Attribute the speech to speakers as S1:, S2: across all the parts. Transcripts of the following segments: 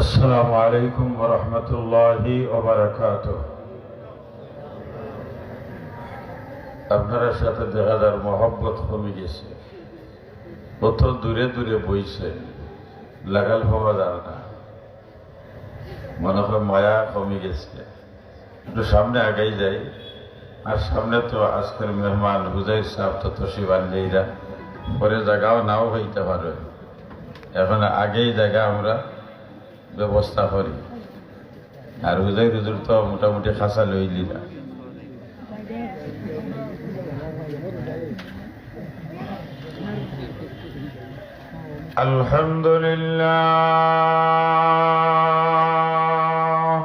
S1: আসসালামু আলাইকুম ওয়া রাহমাতুল্লাহি ওয়া বারাকাতুহু। আপনার সাথে দেখা যার মহব্বত কমে গেছে, কত দূরে দূরে বইছে, লাগাল পাওয়া যায় না, মনে হয় মায়া কমে গেছে। একটু সামনে আগাই যাই। আর সামনে তো আজকের মেহমান হুজাইর সাহেব তো তশরিফ আনলেইরা, পরে জায়গাও নাও হইতে পারে, এখন আগেই জায়গা আমরা ব্যবস্থা করি। আর হুজাইর হুজুর তো মোটামুটি খাসা লইলি না। আলহামদুলিল্লাহ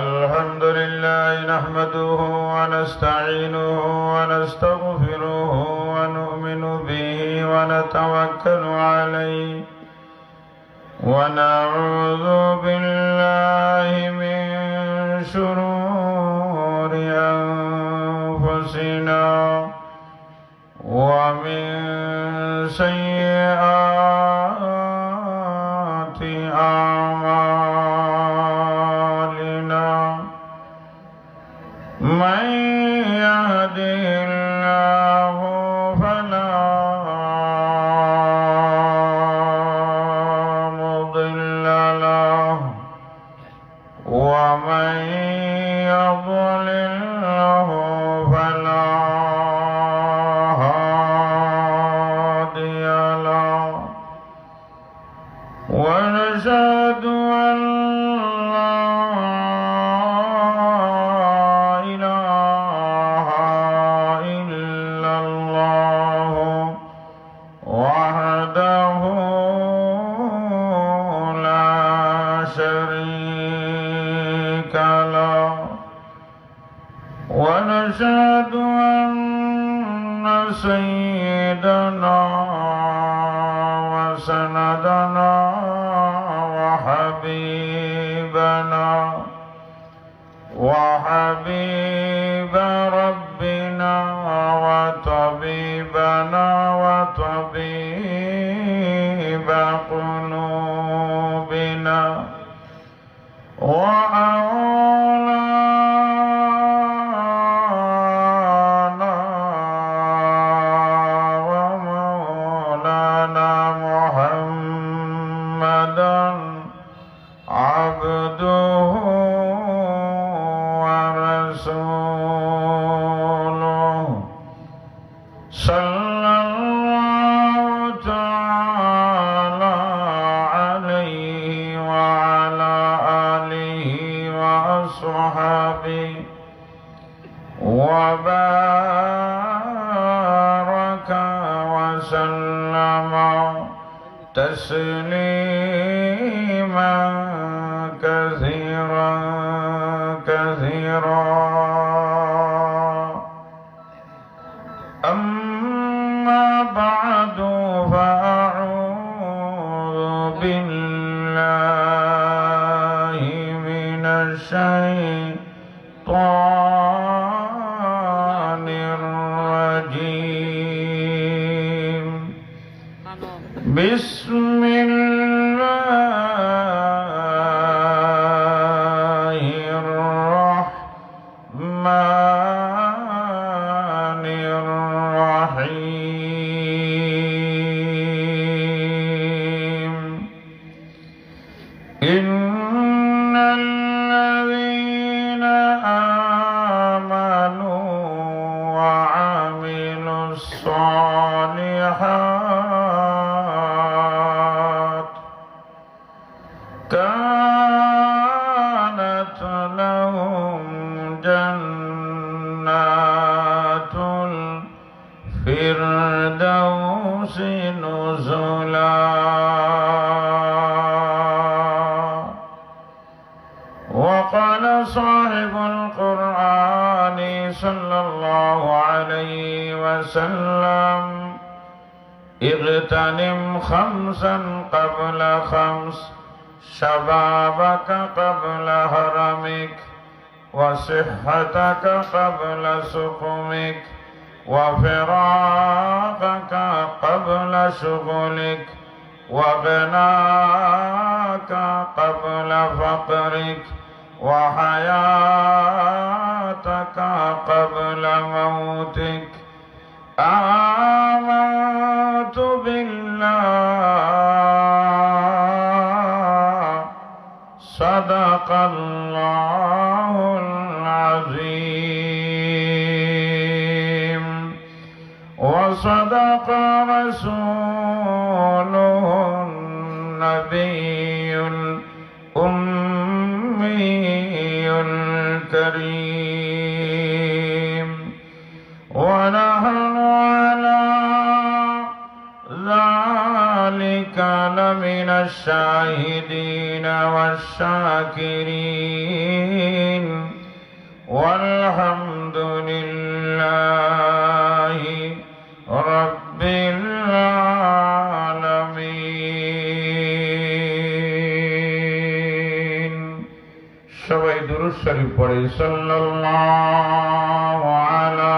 S1: আলহামদুলিল্লাহ নাহমাদুহু ওয়া নাস্তাঈনুহু ওয়া নাস্তাগফিরুহু ওয়া নু'মিনু বিহি ওয়া নাতাওয়াক্কালু আলাইহি ওয়া নাউযু বিল্লাহি মিন শুরুরি আনফুসিনা ওয়া মিন সাইয়্যাতি আ'মালিনা মান ইয়াহদিহিল্লাহু ফালা মুদিল্লা লাহু ওয়া মান ইউদ্লিলহু ফালা হাদিয়া লাহু ওয়া নাশহাদু আন লা ইলাহা ইল্লাল্লাহু ওয়াহদাহু লা শারীকা লাহু ওয়া নাশহাদু আন্না সাইয়্যিদানা ওয়া সানাদানা ওয়া হাবিবানা ওয়া হাবিবা রাব্বিনা ওয়া তাবিবানা ওয়া তাবিবা কুলুবিনা ওয়া আওলানা ওয়া মাওলানা মুহাম্মাদান আবদুহু ওয়া রাসূলুহু সাল্লাল্লাহু তাআলা আলাইহি ওয়া আলা আলিহি ওয়া আসহাবিহি ওয়া বারাকা ওয়া সাল্লামা তাসলিমান কাসীরান কাসীরা। أما بعد فأعوذ بالله من الشيطان الرجيم. بسم الله الرحمن الرحيم. إن الذين آمنوا وعملوا الصالحات كانت لهم جنات الفردوس نزلا. وقال صاحب القرآن صلى الله عليه وسلم اغتنم خمسا قبل خمس شبابك قبل هرمك وصحتك قبل سقمك وفراقك قبل شغلك وغناك قبل فقرك وحياتك قبل موتك آمنت بالله صدق الله العظيم وصدق رسوله النبي الأمي الكريم ونحن على ذلك لمن الشاهدين والشاكرين والحمد لله رب العالمين সবাই দুরূদ শরীফ পড়ে সাল্লাল্লাহু আলা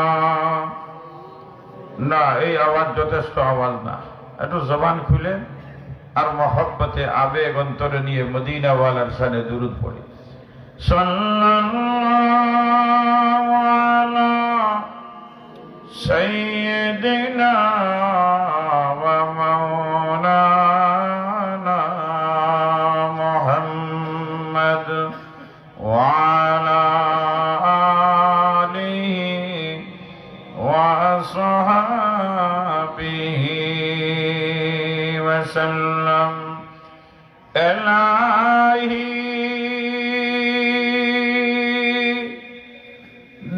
S1: না এই আওয়াজ যথেষ্ট আওয়াজ না একটু জবান খুলে আর মহব্বতে আবেগ অন্তরে নিয়ে মদিনাওয়ালার শানে দুরূদ পড়ি সাল্লাল্লাহু আলা সাইয়্যিদিনা ওয়া মাওলানা মুহাম্মদ ওয়া আলা আলিহি ওয়া আসহাবিহি ওয়া সাল্লাম ইলাহি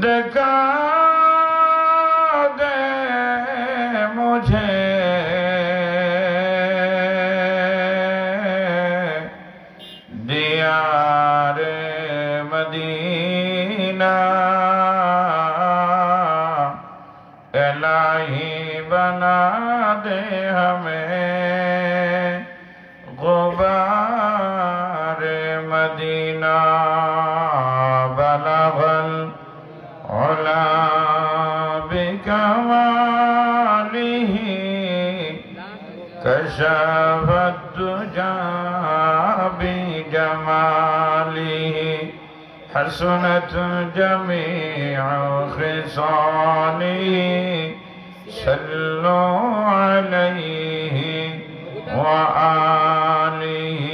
S1: দেখা दे मुझे दियार मदीना इलाही बना दे हमें गुबार मदीना बलगल उला بكماله كشف الدجى بجماله حسنت جميع خصاله صلوا عليه وآله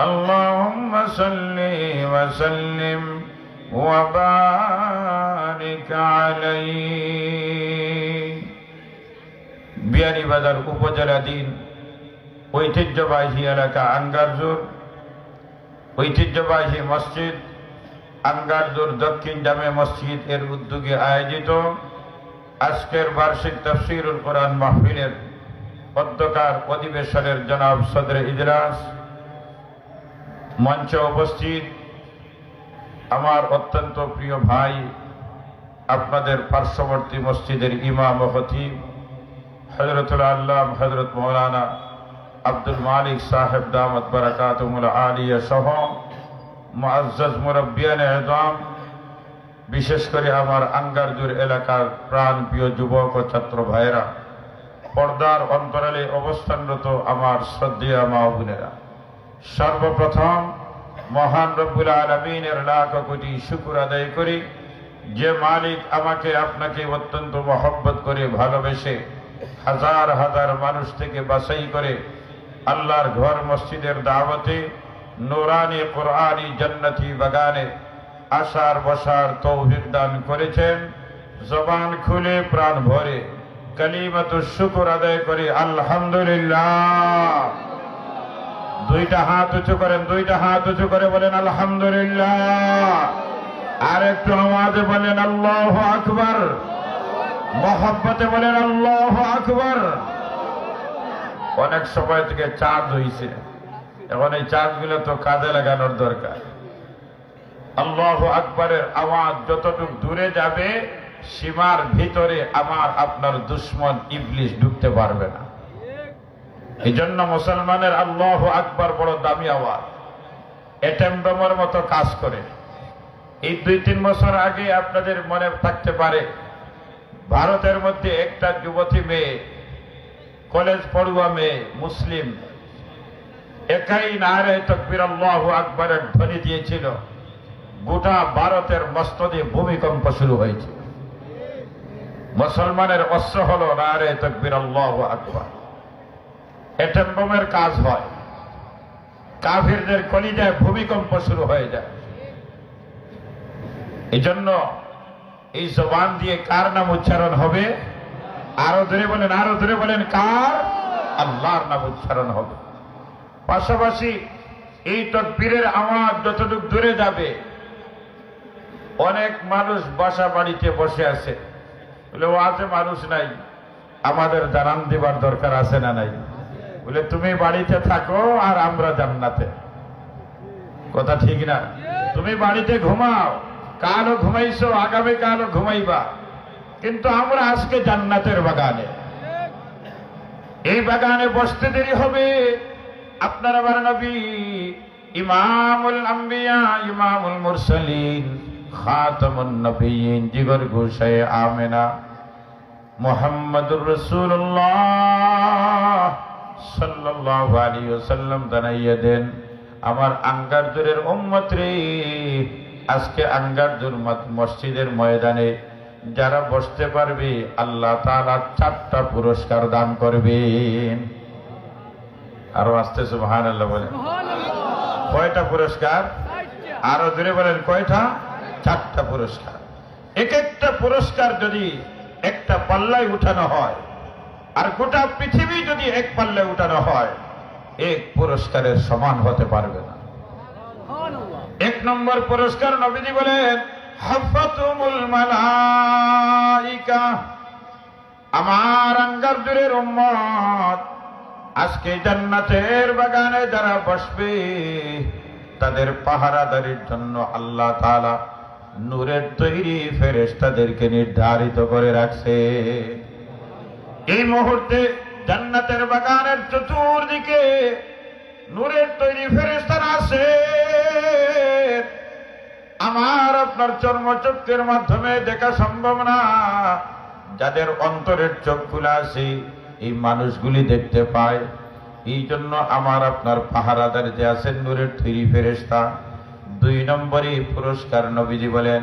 S1: اللهم صل وسلم وبارك عليه বিয়ানীবাজার উপজেলাধীন ঐতিহ্যবাহী এলাকা আঙ্গারজোর ঐতিহ্যবাহী মসজিদ আঙ্গারজোর দক্ষিণ জামে মসজিদ এর উদ্যোগে আয়োজিত আজকের বার্ষিক তাফসীরুল কোরআন মাহফিলের অধ্যকার অধিবেশনের জনাব সদরে ইজলাস মঞ্চে উপস্থিত আমার অত্যন্ত প্রিয় ভাই আপনাদের পার্শ্ববর্তী মসজিদের ইমাম ও খতিব হযরতুল আল্লাম হযরত মাওলানা আব্দুল মালিক সাহেব দামত বারাকাতুহুল আলিয়া সহ মুআজ্জাজ মুরব্বিয়ানে ইযাম বিশেষ করে আমার আঙ্গারজোর এলাকার প্রাণ প্রিয় যুবক ও ছাত্র ভাইরা পর্দার অন্তরালে অবস্থানরত আমার শ্রদ্ধেয় মা ও বোনেরা সর্বপ্রথম মহান রব্বুল আলামিনের লাখ কোটি শুকর আদায় করি যে মালিক আমাকে আপনাকে অত্যন্ত মহব্বত করে ভালোবেসে হাজার হাজার মানুষ থেকে বাছাই করে আল্লাহর ঘর মসজিদের দাওয়াতে নূরানি কুরআনি জান্নাতি বাগানে আসার বসার তৌফিক দান করেছেন জবান খুলে প্রাণ ভরে কালিমাতুশ শুকর আদায় করে আলহামদুলিল্লাহ দুইটা হাত উঁচু করেন দুইটা হাত উঁচু করে বলেন আলহামদুলিল্লাহ আর একটু আওয়াজে বলেন আল্লাহু আকবার মহব্বতে বলেন আল্লাহু আকবার অনেক সময় থেকে চাঁদ হইছে এখন এই চাঁদগুলো তো কাজে লাগানোর দরকার আল্লাহু আকবারের আওয়াজ যতটুকু দূরে যাবে সীমার ভিতরে আমার আপনার দুশমন ইবলিস ঢুকতে পারবে না এই জন্য মুসলমানের আল্লাহু আকবার বড় দামি আওয়াজ এটম বোমার মতো কাজ করে এই 2-3 বছর আগে আপনাদের মনে থাকতে পারে ভারতের মধ্যে একটা যুবতী মেয়ে কলেজ পড়ুয়া মেয়ে মুসলিম একাই নারে তাকবীর আল্লাহু আকবারের ধ্বনি দিয়েছিল, গোটা ভারতের মস্তদে ভূমিকম্প শুরু হয়েছে। মুসলমানের অস্ত্র হলো নারে তাকবীর আল্লাহু আকবার। এটম বোমের কাজ হয়, কাফিরদের কলিজায় ভূমিকম্প শুরু হয়ে যায়। এই জন্য এই জবান দিয়ে কার নাম উচ্চারণ হবে? আরো ধরে বলেন, আরো ধরে বলেন, কার? আল্লাহর নাম উচ্চারণ হবে। পাশাপাশি এই তাকবীরের আওয়াজ যতটুকু দূরে যাবে, অনেক মানুষ বাসা বাড়িতে বসে আছে, বলে ওয়াজে মানুষ নাই, আমাদের জানান দিবার দরকার আছে না নাই? বলে তুমি বাড়িতে থাকো আর আমরা জান্নাতে। কথা ঠিক না? তুমি বাড়িতে ঘুমাও, কালও ঘুমাইছো, আগামী কালও ঘুমাইবা, কিন্তু আমরা আজকে জান্নাতের বাগানে। এই বাগানে বসতে দেরি হবে। আপনার আমার নবী ইমামুল আম্বিয়া, ইমামুল মুরসালিন, খাতামুন নবিয়্যিন, জিগর গোশায়ে আমেনা মুহাম্মদুর রাসূলুল্লাহ সাল্লাল্লাহু আলাইহি ওয়াসাল্লাম জানাইয়া দেন, আমার আঙ্গারদুরের উম্মত রে, আজকে আঙ্গারদুর মসজিদের ময়দানে যারা বসতে পারবে আল্লাহ তাআলা 4টা পুরস্কার দান করবেন। আরো আসতে সুবহানাল্লাহ বলেন। কয়টা পুরস্কার? আরো জোরে বলেন, কয়টা? 4টা পুরস্কার। এক একটা পুরস্কার যদি একটা পাল্লায় উঠানো হয়, আর গোটা পৃথিবী যদি এক পাল্লায় উঠানো হয়, এক পুরস্কারের সমান হতে পারবে না। 1 নম্বর পুরস্কার নবীজি বলেন, হাফাতুমুল মালাইকা, আমার আঙ্গারদুরের উম্মত আজকে জান্নাতের বাগানে যারা বসবে তাদের পাহারাদারির জন্য আল্লাহ তাআলা নূরের তৈরি ফেরেশতাদেরকে নির্ধারিত করে রাখছে। এই মুহূর্তে জান্নাতের বাগানের চতুর্দিকে নূরের তৈরি ফেরেশতারা আছে। আমার আপনার চর্মচক্ষের মাধ্যমে দেখা সম্ভব না, যাদের অন্তরের চোখ খোলা আছে এই মানুষগুলি দেখতে পায়। এই জন্য আমার আপনার পাহারাদার যে আছেন নূরের তৈরি ফেরেশতা। 2 নম্বরে পুরস্কার নবীজি বলেন,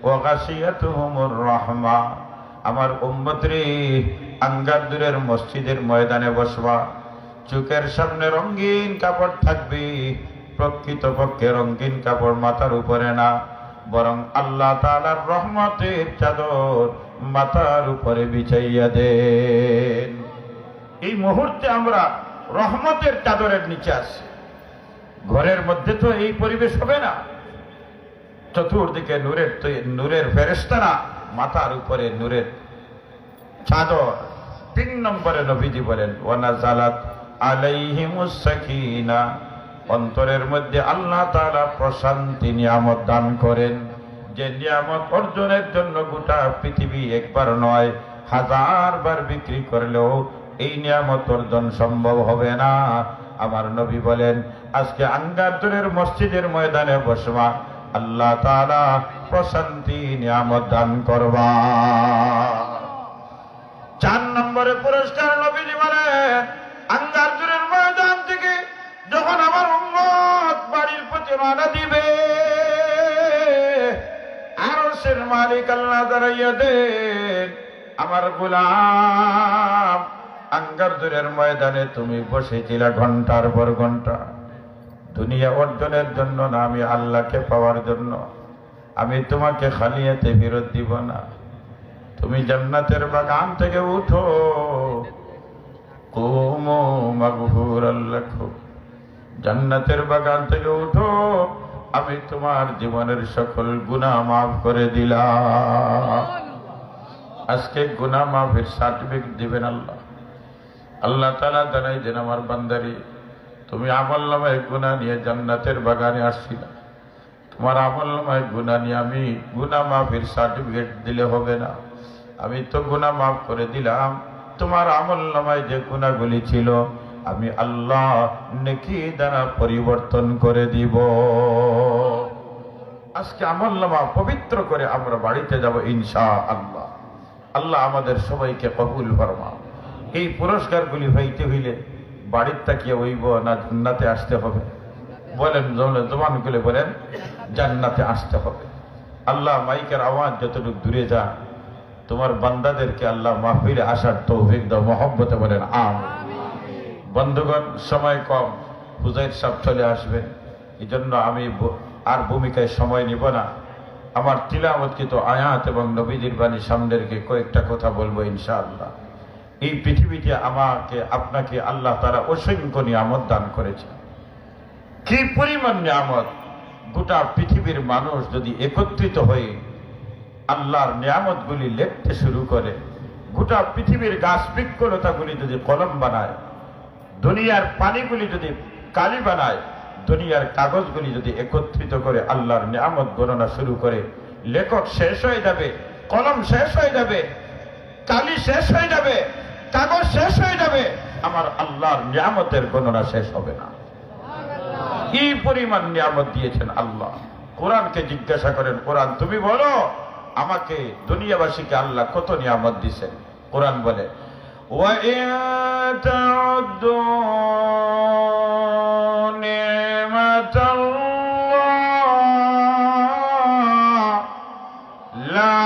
S1: ওয়াগাশিয়াতুহুমুর রাহমা, আমার উম্মত রে, আঙ্গারদুরের মসজিদের ময়দানে বসবা, চোখের সামনে রঙিন কাপড় থাকবে, প্রকৃতপক্ষে রঙিন কাপড় মাথার উপরে না, বরং আল্লাহ তাআলার রহমতের চাদর মাথার উপরে বিছাইয়া দেন। এই মুহূর্তে আমরা রহমতের চাদরের নিচে আছি। ঘরের মধ্যে তো এই পরিবেশ হবে না, চতুর্দিকে নূরের ফেরেশতারা, মাথার উপরে নূরের চাদর। 3 নম্বরে নবীজি বলেন, ওয়ানাজালাত আলাইহিমুস সাকিনা, অন্তরের মধ্যে আল্লাহ তাআলা প্রশান্তি নিয়ামত দান করেন, যে নিয়ামত অর্জনের জন্য গোটা পৃথিবী একবার নয় 1000 বার বিক্রি করলেও এই নিয়ামত অর্জন সম্ভব হবে না। আমার নবী বলেন, আজকে আঙ্গারদুরের মসজিদের ময়দানে বসবা, আল্লাহ তাআলা প্রশান্তি নিয়ামত দান করবা। 4 নম্বরে পুরস্কার নবীজি বলেন, আঙ্গারদুরের ময়দান থেকে যখন আমার উম্মত বাড়ির প্রতি রওনা দিবে, আরশের মালিক আল্লাহ দাঁড়াইয়া দেন, আমার গোলাম আঙ্গারদুরের ময়দানে তুমি বসেছিলা ঘন্টার পর ঘন্টা, দুনিয়া অর্জনের জন্য না, আমি আল্লাহকে পাওয়ার জন্য। আমি তোমাকে খালিয়াতে ফেরত দিব না। তুমি জান্নাতের বাগান থেকে উঠো, কুমু মাগফুরাল লাকুম, জান্নাতের বাগান থেকে উঠো, আমি তোমার জীবনের সকল গুনাহ মাফ করে দিলাম। আজকে গুনাহ মাফের সার্টিফিকেট দিবেন আল্লাহ। আল্লাহ তাআলা জানাই দেন, আমার বান্দারি, তুমি আমলনামায় গুনাহ নিয়ে জান্নাতের বাগানে আসছিলা, তোমার আমলনামায় গুনাহ নিয়ে আমি গুনাহ মাফের সার্টিফিকেট দিলে হবে না। আমি তো গুনাহ মাফ করে দিলাম, তোমার আমলনামায় যে গুনাহগুলি ছিল আমি আল্লাহ নেকি দ্বারা পরিবর্তন করে দিব। আজকে আমলনামা পবিত্র করে আমরা বাড়িতে যাব ইনশাআল্লাহ। আল্লাহ আমাদের সবাইকে কবুল ফরমাও। এই পুরস্কারগুলি পাইতে হইলে বাড়ির তাকিয়ে হইব না জান্নাতে আসতে হবে? বলেন, জবান খুলে বলেন, জান্নাতে আসতে হবে। আল্লাহ মাইকের আওয়াজ যতটুকু দূরে যা, তোমার বান্দাদেরকে আল্লাহ মাহফিলে আসার তৌফিক দাও, মহব্বতে বলেন আমিন। বন্ধুগণ, সময় কম, হুজাইর সাহেব চলে আসবেন, এই জন্য আমি আর ভূমিকায় সময় নিব না। আমার তিলাওয়াতকৃত আয়াত এবং নবীজির বাণী সামনে রেখে কয়েকটা কথা বলবো ইনশাআল্লাহ। এই পৃথিবীতে আমাকে আপনাকে আল্লাহ তাআলা অসংখ্য নিয়ামত দান করেছে। কি পরিমাণ নিয়ামত! গোটা পৃথিবীর মানুষ যদি একত্রিত হয়ে আল্লাহর নিয়ামতগুলি লিখতে শুরু করে, গোটা পৃথিবীর গাছ বৃক্ষলতাগুলি যদি কলম বানায়, দুনিয়ার পানিগুলি যদি কালি বানায়, দুনিয়ার কাগজগুলি যদি একত্রিত করে আল্লাহর নিয়ামত গণনা শুরু করে, লেখক শেষ হয়ে যাবে, কলম শেষ হয়ে যাবে, কালি শেষ হয়ে যাবে, কাগজ শেষ হয়ে যাবে, আমার আল্লাহর নিয়ামতের গণনা শেষ হবে না। কি পরিমাণ নিয়ামত দিয়েছেন আল্লাহ! কোরআনকে জিজ্ঞাসা করেন, কোরআন তুমি বলো আমাকে, দুনিয়াবাসীকে আল্লাহ কত নিয়ামত দিয়েছেন। কোরআন বলে, وَإِن تَعُدُّوا نِعْمَةَ اللَّهِ لَا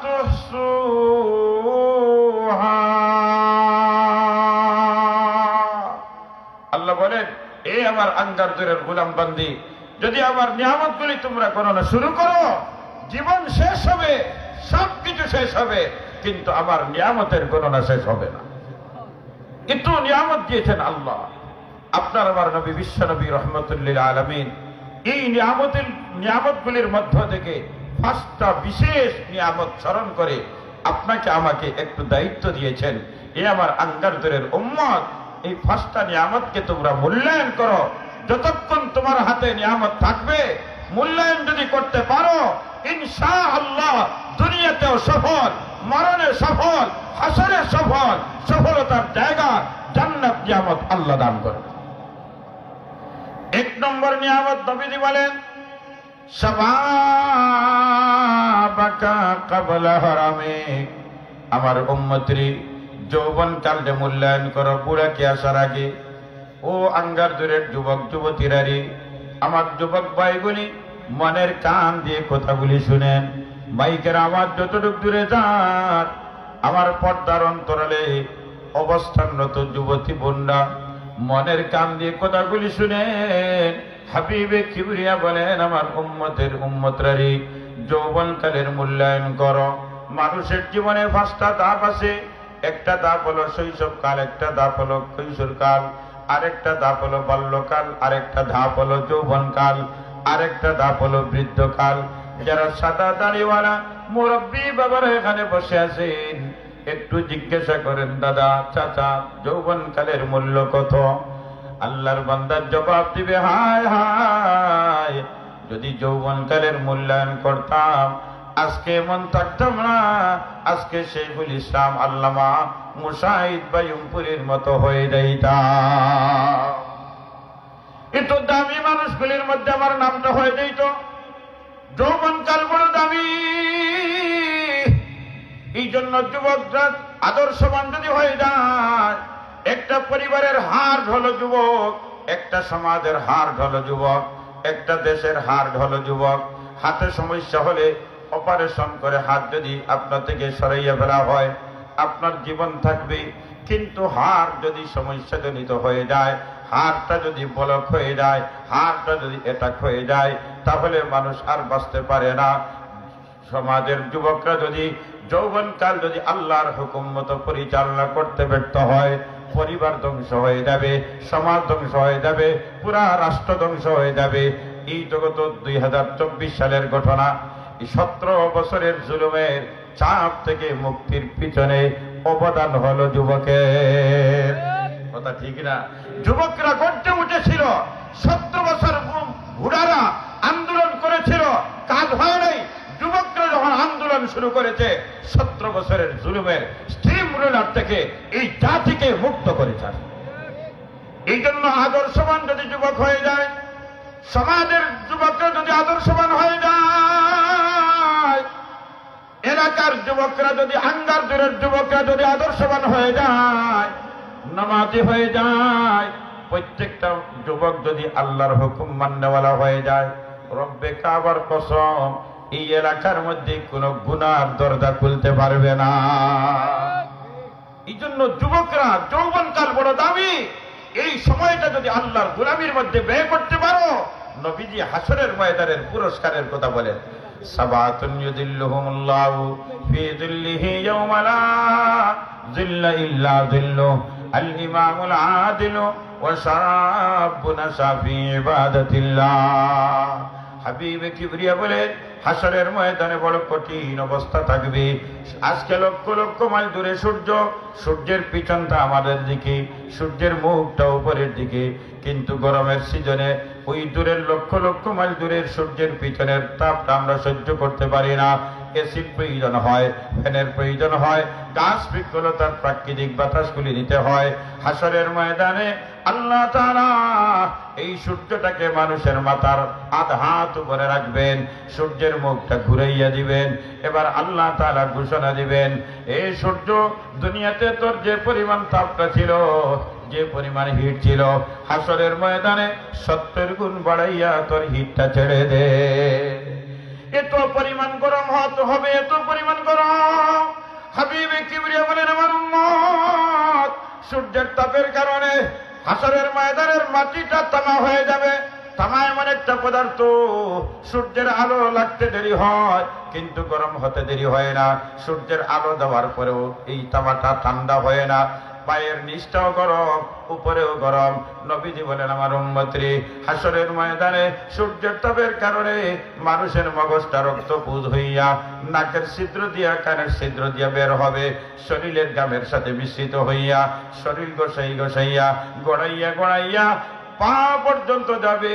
S1: تُحْصُوهَا। আল্লাহ বলেন, এ আমার আঙ্গারদের গোলাম বান্দি, যদি আমার নিয়ামতগুলি তোমরা গণনা শুরু করো, জীবন শেষ হবে, সবকিছু শেষ হবে, কিন্তু আমার নিয়ামতের গণনা শেষ হবে না। কিন্তু নিয়ামত দিয়েছেন আল্লাহ। আপনার আমার নবী বিশ্ব নবী রহমতুল্লিল আলামিন এই নিয়ামতগুলির মধ্য থেকে 5টা বিশেষ নিয়ামত স্মরণ করে আপনাকে আমাকে একটু দায়িত্ব দিয়েছেন। এ আমার আঙ্গারদের উম্মত, এই 5টা নিয়ামতকে তোমরা মূল্যায়ন করো। যতক্ষণ তোমার হাতে নিয়ামত থাকবে, মূল্যায়ন যদি করতে পারো, ইনশাআল্লাহ দুনিয়াতেও সফল, মরণে সফল, হাসরে সফল, সফলতার জায়গা জান্নাত নিয়ামত আল্লাহ দান করবে। 1 নম্বর নিয়ামত নবীজি বলেন, শাবাবাকা ক্বাবলা হারামিক। আমার উম্মতরি, যৌবন কালকে মূল্যায়ন করো বুড়াকে আসার আগে। ও আঙ্গার দূরের যুবক যুবতীরারি, আমার যুবক ভাইগুলি, মনের কান দিয়ে কথাগুলি শুনেন। মাইকের আওয়াজ যতটুক দূরে যান, আমার পর্দার অন্তরালে অবস্থানরত যুবতী বোনরা, মনের কান দিয়ে কথাগুলি শুনেন। হাবিবে কিবরিয়া বলেন, আমার উম্মতরারি, যৌবনকালের মূল্যায়ন করো। মানুষের জীবনে 5টা ধাপ আছে। একটা ধাপ হলো শৈশবকাল, একটা ধাপ হলো কৈশোরকাল, আরেকটা ধাপ হলো বাল্যকাল, আরেকটা ধাপ হলো যৌবনকাল, আরেকটা ধাপ হলো বৃদ্ধকাল। যারা সাদা দাড়িওয়ালা মুরব্বী বাবারা এখানে বসে আছেন, একটু জিজ্ঞাসা করেন, দাদা চাচা, যৌবনকালের মূল্য কত? আল্লাহর বান্দার জবাব দিবে, হায় হায়, যদি যৌবনকালের মূল্যায়ন করতাম, আজকে এমন থাকতাম না, আজকে শেখুল ইসলাম আল্লামা মুশাহিদ বায়ুমপুরীর মতো হয়ে যাইতাম। এত দামি মানুষগুলির মধ্যে আমার নামটা হয়ে যাইত। যৌবনকাল বড় দামি, এই জন্য যুবকরা আদর্শবান যদি হয়ে যায়, একটা পরিবারের হার্ট হলো যুবক, একটা সমাজের হার্ট হলো যুবক, একটা দেশের হার্ট হলো যুবক। হাতে সমস্যা হলে অপারেশন করে হাত যদি আপনার থেকে সরাইয়া ফেলা হয়, আপনার জীবন থাকবে। কিন্তু হাড় যদি সমস্যাজনিত হয়ে যায়, হাড়টা যদি ব্লক হয়ে যায়, হাড়টা যদি অ্যাটাক হয়ে যায়, তাহলে মানুষ আর বাঁচতে পারে না। সমাজের যুবকরা যদি যৌবনকাল যদি আল্লাহর হুকুম মতো পরিচালনা করতে ব্যর্থ হয়, পরিবার ধ্বংস হয়ে যাবে, সমাজ ধ্বংস হয়ে যাবে, পুরা রাষ্ট্র ধ্বংস হয়ে যাবে। এই জগৎ 2024 সালের ঘটনা। 17 বছরের জুলুমের চাপ থেকে মুক্তির পিছনে অবদান হলো যুবকের। কথা ঠিক না? যুবকরা গর্জে উঠেছিল। 17 বছর বুড়ারা আন্দোলন করেছিল, কাজ হয় নাই। যুবকরা যখন আন্দোলন শুরু করেছে, 17 বছরের জুলুমের স্ট্রিম রুলার থেকে এই জাতিকে মুক্ত করেছে। এই জন্য আদর্শবান যদি যুবক হয়ে যায়, সমাজের যুবকরা যদি আদর্শবান হয়ে যায়, এলাকার যুবকরা যদি, আঙ্গার দূরের যুবকরা যদি আদর্শবান হয়ে যায়, নামাজি হয়ে যায়, প্রত্যেকটা যুবক যদি আল্লাহর হুকুম মান্যওয়ালা হয়ে যায়, রব্বে কাবার কসম এই এলাকার মধ্যে কোনো গুনার দরজা খুলতে পারবে না। এই জন্য যুবকরা যৌবনকাল বড় দামি। এই সময়টা যদি আল্লাহর গোলামির মধ্যে ব্যয় করতে পারো, নবীজি হাসরের ময়দানের পুরস্কারের কথা বলেন, সাবাতুন ইউযিল্লুহুমুল্লাহু ফি যিল্লিহি ইয়াওমা লা যিল্লা ইল্লা যিল্লু আল ইমামুল আদিলু ওয়া শাবুন শাফি ইবাদাতিল্লাহ। হাবিবে কিবরিয়া বলেন, হাসরের ময়দানে বড় কঠিন অবস্থা থাকবে। আজকে লক্ষ লক্ষ মাইল দূরে সূর্য, সূর্যের পিছনটা আমাদের দিকে, সূর্যের মুখটা উপরের দিকে, কিন্তু গরমের সিজনে ওই দূরের লক্ষ লক্ষ মাইল দূরের সূর্যের পিছনের তাপটা আমরা সহ্য করতে পারি না। এসির প্রয়োজন হয়, ফ্যানের প্রয়োজন হয়, গাছ বৃক্ষলতার প্রাকৃতিক বাতাসগুলি নিতে হয়। হাসরের ময়দানে আল্লাহ তাআলা এই সূর্যটাকে মানুষের মাথার আধা হাত উপরে রাখবেন, সূর্যের মুখটা ঘুরাইয়া দিবেন। এবার আল্লাহ তাআলা ঘোষণা দিবেন, এই সূর্য, দুনিয়াতে তোর যে পরিমাণ তাপটা ছিল, যে পরিমাণ হিট ছিল, হাসরের ময়দানে 70 গুণ বাড়াইয়া তোর হিটটা ছেড়ে দে। এত পরিমাণ গরম হতে হবে, এত পরিমাণ গরম। হাবিবে কিবরিয়া বলেন, আমার উম্মত সূর্যের তাপের কারণে হাসরের ময়দানের মাটিটা তামা হয়ে যাবে। তামা এমন একটা পদার্থ, সূর্যের আলো লাগতে দেরি হয় কিন্তু গরম হতে দেরি হয় না। সূর্যের আলো দেওয়ার পরেও এই তামাটা ঠান্ডা হয় না, পায়ের নিচটাও গরম, উপরেও গরম। নবীজি বলেন, আমার উম্মতরে, হাসরের ময়দানে সূর্যের তাপের কারণে মানুষের মগজটা রক্তপুত হইয়া নাকের ছিদ্র দিয়া, কানের ছিদ্র দিয়া বের হবে, শরীরের গামের সাথে মিশ্রিত হইয়া শরীর গোসাইয়া গড়াইয়া গড়াইয়া পা পর্যন্ত যাবে।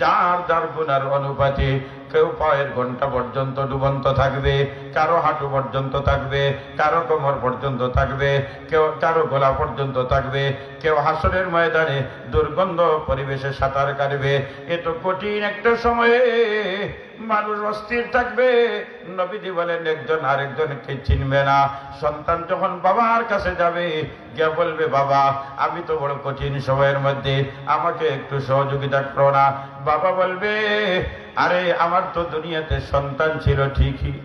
S1: যার যার গুনার অনুপাতে কেউ পায়ের ঘন্টা পর্যন্ত ডুবন্ত থাকবে, কারো হাঁটু পর্যন্ত থাকবে, কারো কোমর পর্যন্ত থাকবে, কেউ কারো গলা পর্যন্ত থাকবে, কেউ হাসরের ময়দানে দুর্গন্ধ পরিবেশে সাঁতার কাটবে। এত কঠিন একটা সময়ে মানুষ অস্থির থাকবে। নবীজি বলেন, একজন আরেকজনকে চিনবে না। সন্তান যখন বাবার কাছে যাবে, গিয়ে বলবে, বাবা আমি তো বড় কঠিন সময়ের মধ্যে, আমাকে একটু সহযোগিতা করো না। বাবা বলবে, আরে আমার তো দুনিয়াতে সন্তান ছিল ঠিকই,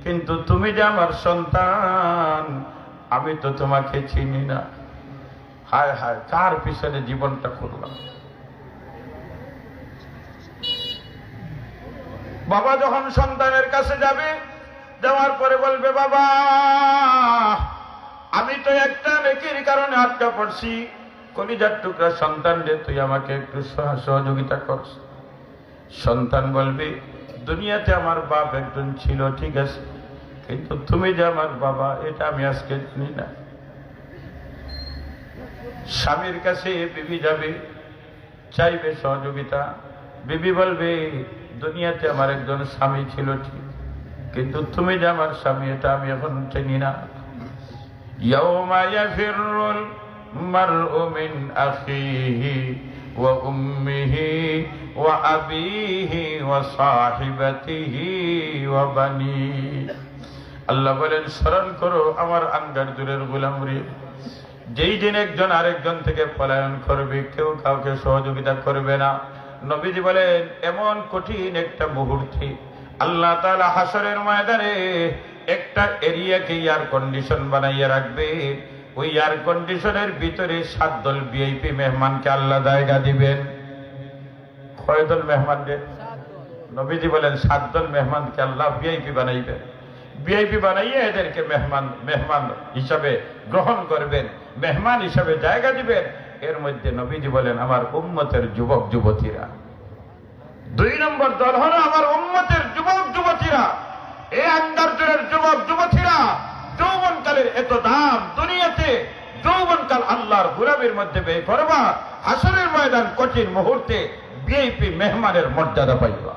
S1: কিন্তু তুমি যে আমার সন্তান, আমি তো তোমাকে চিনি না। হায় হায়, কার পিছনে জীবনটা করলাম। বাবা যখন সন্তানের কাছে যাবে, যাওয়ার পরে বলবে, বাবা আমি তো একটা নেকির কারণে আটকা পড়ছি, কলিজার টুকরা সন্তান রে, তুই আমাকে একটু সহযোগিতা করছ। সন্তান বলবে, দুনিয়াতে আমার বাপ একজন ছিল ঠিক আছে, কিন্তু তুমি যে আমার বাবা এটা আমি আজকে জানি না। স্বামীর কাছে বিবি যাবে, চাইবে সহযোগিতা। বিবি বলবে, দুনিয়াতে আমার একজন স্বামী ছিল ঠিক, কিন্তু তুমি যে আমার স্বামী এটা আমি এখন চিনি না। ইয়াউমা ইয়াফিরুল মারউ মিন আখিহি ওয়া উম্মিহি ওয়া আবিহি ওয়া সাহিবাতিহি ওয়া বানিহি। আল্লাহ বলেন, স্মরণ করো আমার আঙ্গার দূরের গোলাম রে, যেই দিন একজন আরেকজন থেকে পলায়ন করবে, কেউ কাউকে সহযোগিতা করবে না। নবীজি বলেন, এমন কঠিন একটা মুহূর্তে আল্লাহ তাআলা হাসরের ময়দানে একটা এরিয়াকে এয়ার কন্ডিশন বানাইয়া রাখবে। ওই এয়ার কন্ডিশনের ভিতরে 7 দল ভিআইপি মেহমানকে আল্লাহ জায়গা দিবেন। কয় দল মেহমানকে? নবীজি বলেন 7 দল মেহমানকে আল্লাহ ভিআইপি বানাইবেন। ভিআইপি বানাইয়ে এদেরকে মেহমান হিসাবে গ্রহণ করবেন, মেহমান হিসাবে জায়গা দিবেন। এর মধ্যে নবীজি বলেন, আমার উম্মতের যুবক যুবতীরা। 2 নম্বর দল হলো আমার উম্মতের যুবক যুবতীরা। এই আন্দারজুরের যুবক যুবতীরা, যৌবনকালের এত দাম দুনিয়াতে, যৌবনকাল আল্লাহর গোলামির মধ্যে ব্যয় করবা, হাসরের ময়দান কঠিন মুহূর্তে ভিআইপি মেহমানের মর্যাদা পাইবা।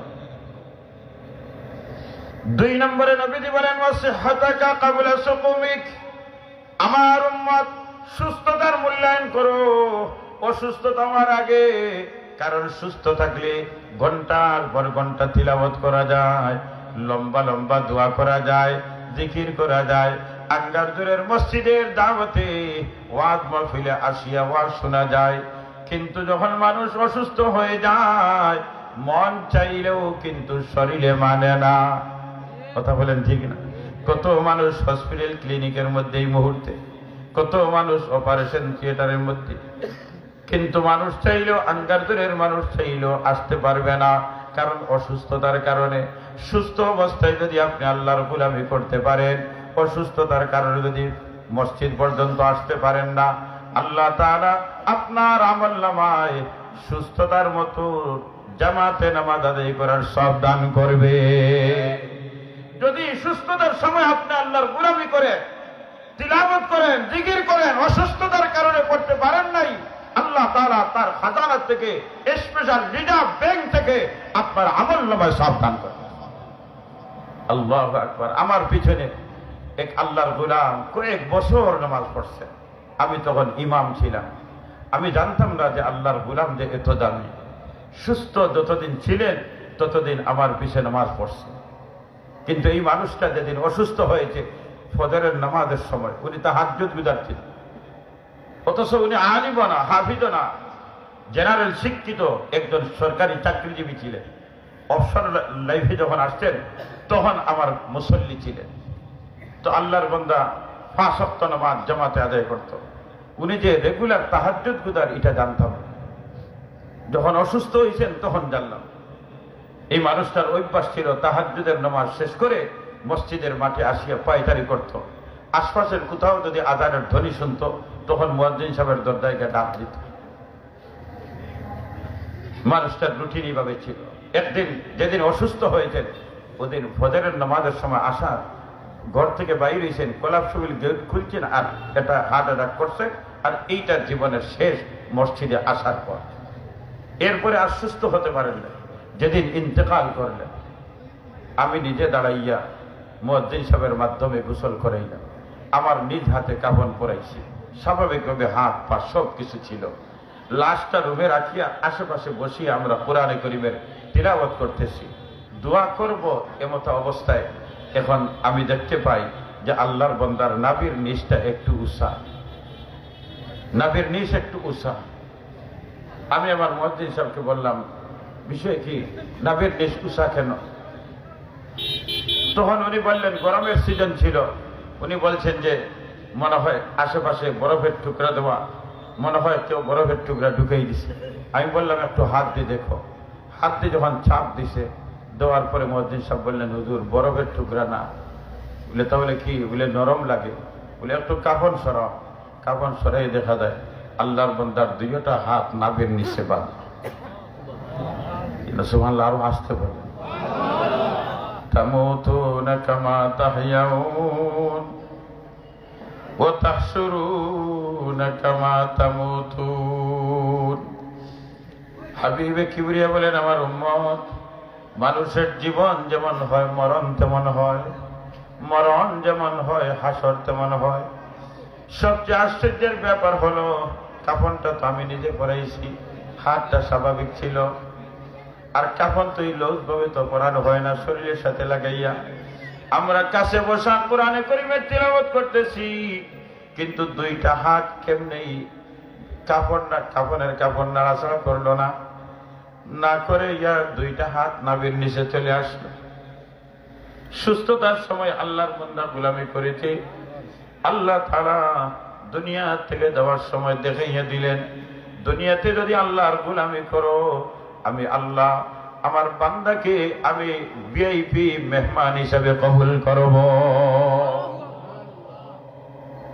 S1: 2 নম্বরে নবীজি বলেন, ওয়াসিহাতাকা ক্বাবলা সুকুমিক। আমার উম্মত সুস্থতার মূল্যায়ন করো, অসুস্থতা হওয়ার আগে। কারণ সুস্থ থাকলে ঘন্টার পর ঘন্টা তিলাওয়াত করা যায়, লম্বা লম্বা দোয়া করা যায়, জিকির করা যায়, আঙ্গারদুরের মসজিদের দাওয়াতে ওয়াজ মাহফিলে আসিয়া ওয়াজ শোনা যায়, কিন্তু যখন মানুষ অসুস্থ হয়ে যায় মন চাইলেও কিন্তু শরীরে মানে না। কথা বলেন ঠিক না? কত মানুষ হসপিটাল ক্লিনিকের মধ্যে এই মুহূর্তে, কত মানুষ অপারেশন থিয়েটারের মধ্যে, কিন্তু মানুষ চাইলেও আঙ্গারদুরের মানুষ চাইলেও আসতে পারবে না, কারণ অসুস্থতার কারণে। সুস্থ অবস্থায় যদি আপনি আল্লাহর গোলামি করতে পারেন, অসুস্থতার কারণে যদি মসজিদ পর্যন্ত আসতে পারেন না, আল্লাহ তাআলা আপনার আমলনামায় সুস্থতার মতো জামাতে নামাজ আদায় করার সব দান করবে। যদি সুস্থতার সময় আপনি আল্লাহর গোলামি করেন, তিলাওয়াত করেন, জিকির করেন, অসুস্থতার কারণে করতে পারেন নাই, আল্লাহ তাআলা তার খাজানা থেকে স্পেশাল রিজার্ভ ব্যাংক থেকে আপনার আমলনামায় সব দান করবে। আল্লাহু আকবার। আমার পিছনে এক আল্লাহর গোলাম কয়েক বছর নামাজ পড়ছে। আমি তখন ইমাম ছিলাম। আমি জানতাম না যে আল্লাহর গোলাম যে এত দামি। সুস্থ যতদিন ছিলেন ততদিন আমার পিছনে নামাজ পড়ছে, কিন্তু এই মানুষটা যেদিন অসুস্থ হয়েছে ফজরের নামাজের সময়, উনি তাহাজ্জুদ গুজার ছিলেন, অথচ উনি আলিম না, হাফিজ না, জেনারেল শিক্ষিত একজন সরকারি চাকরিজীবী ছিলেন। অবসর লাইফে যখন আসছেন তখন আমার মুসল্লি ছিলেন। তো আল্লাহর বান্দা 5 ওয়াক্ত নামাজ জামাতে আদায় করত। উনি যে রেগুলার তাহাজ্জুদ গুজার এটা জানতাম, যখন অসুস্থ হয়েছেন তখন জানলাম। এই মানুষটার অভ্যাস ছিল তাহাজ্জুদের নামাজ শেষ করে মসজিদের মাঠে আসিয়া পায়চারি করত। আশপাশের কোথাও যদি আজানের ধ্বনি শুনত তখন মুয়াজ্জিন সাহেবের দরজায় গিয়ে ডাক দিত। মানুষটার রুটিন এইভাবে ছিল। একদিন যেদিন অসুস্থ হয়েছেন ওদিন ফজরের নামাজের সময় আসার ঘর থেকে বাইরে হয়েছেন, কোলাপসুবিল গেট খুলছেন আর এটা হার্ট অ্যাটাক করছে, আর এইটা জীবনের শেষ মসজিদে আসার পর। এরপরে আর সুস্থ হতে পারেন না। যেদিন ইন্তেকাল করলেন আমি নিজে দাঁড়াইয়া মুয়াজ্জিন সাহেবের মাধ্যমে গোসল করাইলাম, আমার নিজ হাতে কাফন পরাইছি। স্বাভাবিকভাবে হাত পা সব কিছু ছিল। লাশটা রুমে রাখিয়া আশেপাশে বসিয়ে আমরা কোরআনে কারীমের তিলাওয়াত করতেছি, দোয়া করব এমতো অবস্থায় এখন আমি দেখতে পাই যে আল্লাহর বান্দার নাভির নিচটা একটু উঁচা, নাভির নিচ একটু উঁচা। আমি আমার মুয়াজ্জিন সাহেবকে বললাম, বিষয় কি, নাভির নিচ উঁচা কেন? তখন উনি বললেন গরমের সিজন ছিল, উনি বলছেন যে মনে হয় আশেপাশে বরফের টুকরা দেওয়া, মনে হয় কেউ বরফের টুকরা ঢুকেই দিছে। আমি বললাম একটু হাত দিয়ে দেখো। হাত দিয়ে যখন চাপ দিছে, দেওয়ার পরে মুয়াজ্জিন সাহেব বললেন, হুজুর বরফের টুকরা না। বলে তাহলে কি? বলে নরম লাগে। বলে একটু কাফন সরাও। কাফন সরাই দেখা যায় আল্লাহর বান্দার দুইটা হাত নাভির নিচে বাঁধা। সুবহানাল্লাহ। আরো আসতে বলে, তামুতুনা কামা তাহইয়াউন ওয়া তাহশুরুনা কামা তামুতুন। হাবিবে কিবরিয়া বলেন, আমার উম্মত, মানুষের জীবন যেমন হয় মরণ তেমন হয়, মরণ যেমন হয় হাসর তেমন হয়। সবচেয়ে আশ্চর্যের ব্যাপার হলো কাফনটা তো আমি নিজে পরাইছি, হাতটা স্বাভাবিক ছিল, আর কাফন তো এই লৌজভাবে তো পরানো হয় না, শরীরের সাথে লাগাইয়া। আমরা কাছে বসা কোরআনে কারীমের তিলাওয়াত করতেছি, কিন্তু দুইটা হাত কেমনেই কাফনের কাপড় নাড়াচাড়া করলো না, না করে ইয়ার দুইটা হাত নাভির নিচে চলে আসলো। সুস্থতার সময় আল্লাহর বান্দা গোলামি করেছে, আল্লাহ তাআলা দুনিয়া থেকে দেওয়ার সময় দেখাইয়া দিলেন, দুনিয়াতে যদি আল্লাহর গোলামি করো, আমি আল্লাহ আমার বান্দাকে আমি ভিআইপি মেহমান হিসাবে কবুল করব।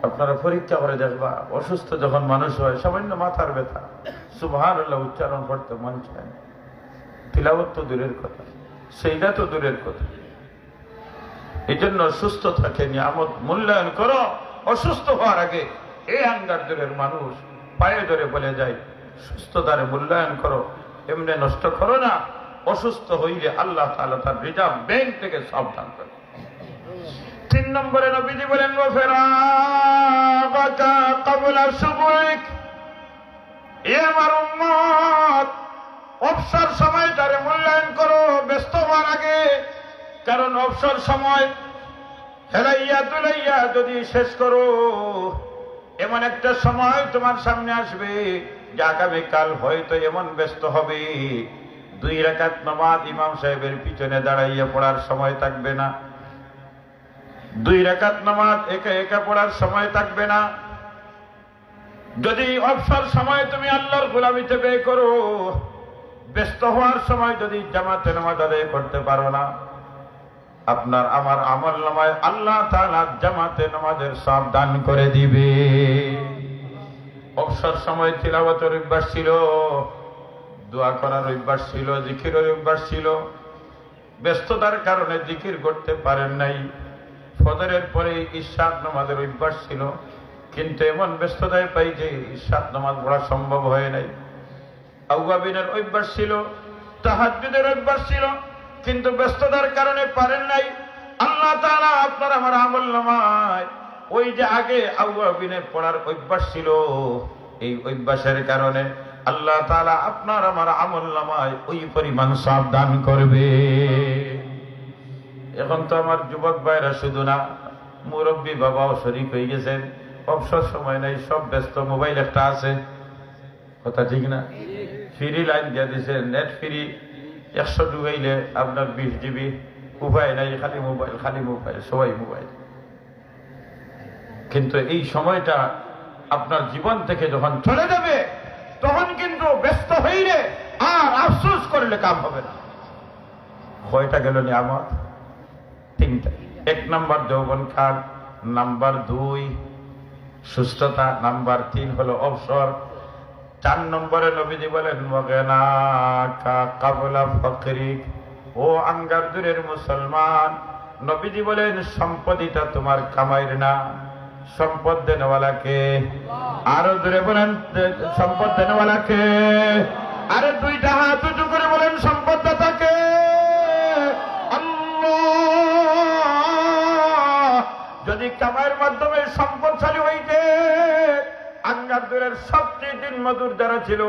S1: আপনারা পরীক্ষা করে দেখবা, অসুস্থ যখন মানুষ হয়, সামান্য মাথার ব্যথা, সুবহানাল্লাহ উচ্চারণ করতে মন চায় না। তিলাওয়াত তো দূরের কথা, সেইটা তো দূরের কথা। এই জন্য সুস্থতাকে নিয়ামত মূল্যায়ন করো। অসুস্থ হওয়ার আগে এই আঙ্গারদুরের মানুষ পায়ে ধরে বলে যায়, সুস্থতারে মূল্যায়ন করো, এমনি নষ্ট করো না। অসুস্থ হইলে আল্লাহ তাআলা তার রিজার্ভ ব্যাংক থেকে সব দান করে। 3 নম্বরে নবীজি বলেন, ওয়াফিরাগাকা ক্বাবলা শুগুইক। এ আমার উম্মত, অবসর সময়টারে মূল্যায়ন করো ব্যস্ত হওয়ার আগে, কারণ অবসর সময় হেলাইয়া দুলাইয়া যদি শেষ করো, এমন একটা সময় তোমার সামনে আসবে যে আগামীকাল হয়তো এমন ব্যস্ত হবে 2 রাকাত নামাজ ইমাম সাহেবের পিছনে দাঁড়াইয়া পড়ার সময় থাকবে না, 2 রাকাত নামাজ একা একা পড়ার সময় থাকবে না। যদি অবসর সময় তুমি আল্লাহর গোলামিতে ব্যয় করো, ব্যস্ত হওয়ার সময় যদি জামাতে নামাজ আদায় করতে পারো না, আপনার আমার আমল নামায় আল্লাহ তাআলা জামাতে নামাজের সওয়াব দান করে দিবে। অবসর সময় তিলাওয়াতের অভ্যাস ছিল, দোয়া করার অভ্যাস ছিল, জিকিরের অভ্যাস ছিল, ব্যস্ততার কারণে জিকির করতে পারেন নাই। ফজরের পরে ইশরাক নামাজের অভ্যাস ছিল, কিন্তু এমন ব্যস্ততায় পাই যে ইশরাক নামাজ পড়া সম্ভব হয় নাই। আওয়াবিনের অভ্যাস ছিল, তাহাজ্জুদের অভ্যাস ছিল, কিন্তু ব্যস্ততার কারণে পারেন নাই। আল্লাহ তাআলা আপনার আমার আমল নামায় ওই যে আগে আওয়াবিনের পড়ার অভ্যাস ছিল, এই অভ্যাসের কারণে আল্লাহ তাআলা আপনার আমার আমল নামায় ওই পরিমাণ সওয়াব দান করবে। এখন তো আমার যুবক ভাইরা শুধু না, মুরব্বী বাবাও শরীক হয়ে গেছেন, অবসর সময় নাই, সব ব্যস্ত। মোবাইল একটা আছে, কথা ঠিক না? ফ্রি লাইন দিয়ে দিছে, নেট ফ্রি, 100 ডুবাইলে আপনার 20 জিবি, উপায় নাই, খালি মোবাইল, খালি মোবাইল, সবাই মোবাইল। কিন্তু এই সময়টা আপনার জীবন থেকে যখন চলে যাবে, তখন কিন্তু ব্যস্ত হইলে আর আফসোস করলে কাম হবে না। কয়টা গেল নিয়ামত? 3টা। 1 নাম্বার যৌবনকাল, নাম্বার 2 সুস্থতা, নাম্বার 3 হলো অবসর, 4 নম্বরে নবীজি বলেন ওয়াগানা কাবলা ফকরিক। ও আঙ্গার দূরের মুসলমান, নবীজি বলেন সম্পদিটা তোমার কামাইর না, সম্পদ দেনওয়ালাকে। আরো দূরে বলেন সম্পদ দেনওয়ালাকে। আরে 2টা হাত উঁচু করে বলেন সম্পদদাতাকে। আল্লাহ যদি কামাইয়ের মাধ্যমে সম্পদশালী হইতে, আঙ্গার দূরের সবচেয়ে দিন মজুর যারা ছিল,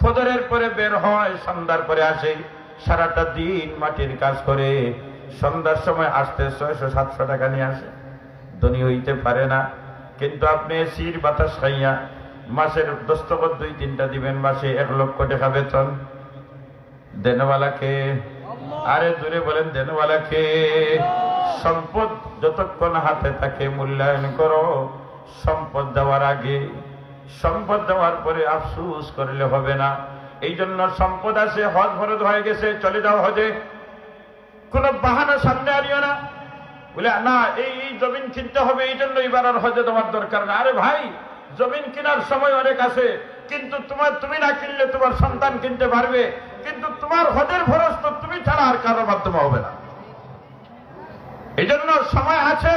S1: ফজরের পরে বের হয়, সন্ধ্যার পরে আসে, সারাটা দিন মাটির কাজ করে, সন্ধ্যার সময় আসতে 600-700 টাকা নিয়ে আসে, ধনী হইতে পারে না। কিন্তু আপনি এসির বাতাস খাইয়া মাসের দস্তখত 2-3টা দিবেন, মাসে 1 লক্ষ টাকা বেতন। দেনওয়ালাকে। আরে দূরে বলেন দেনওয়ালাকে। সম্পদ যতক্ষণ হাতে থাকে মূল্যায়ন করো, সম্পদ দেওয়ার আগে। সম্পদ দেওয়ার পরে আফসোস করলে হবে না। এই জন্য সম্পদ আছে, হজ ফরজ হয়ে গেছে, চলে যাও হজে, কোনো বাহানা সামনে আনিও না, বলে না এই জমিন কিনতে হবে, এই জন্য এবার আর হজে দেওয়ার দরকার না। আরে ভাই, জমিন কেনার সময় অনেক আছে, কিন্তু তুমি না কিনলে তোমার সন্তান কিনতে পারবে, কিন্তু তোমার হজের ফরজ তো তুমি ছাড়া আর কারোর মাধ্যমে হবে না। এই জন্য সময় আছে,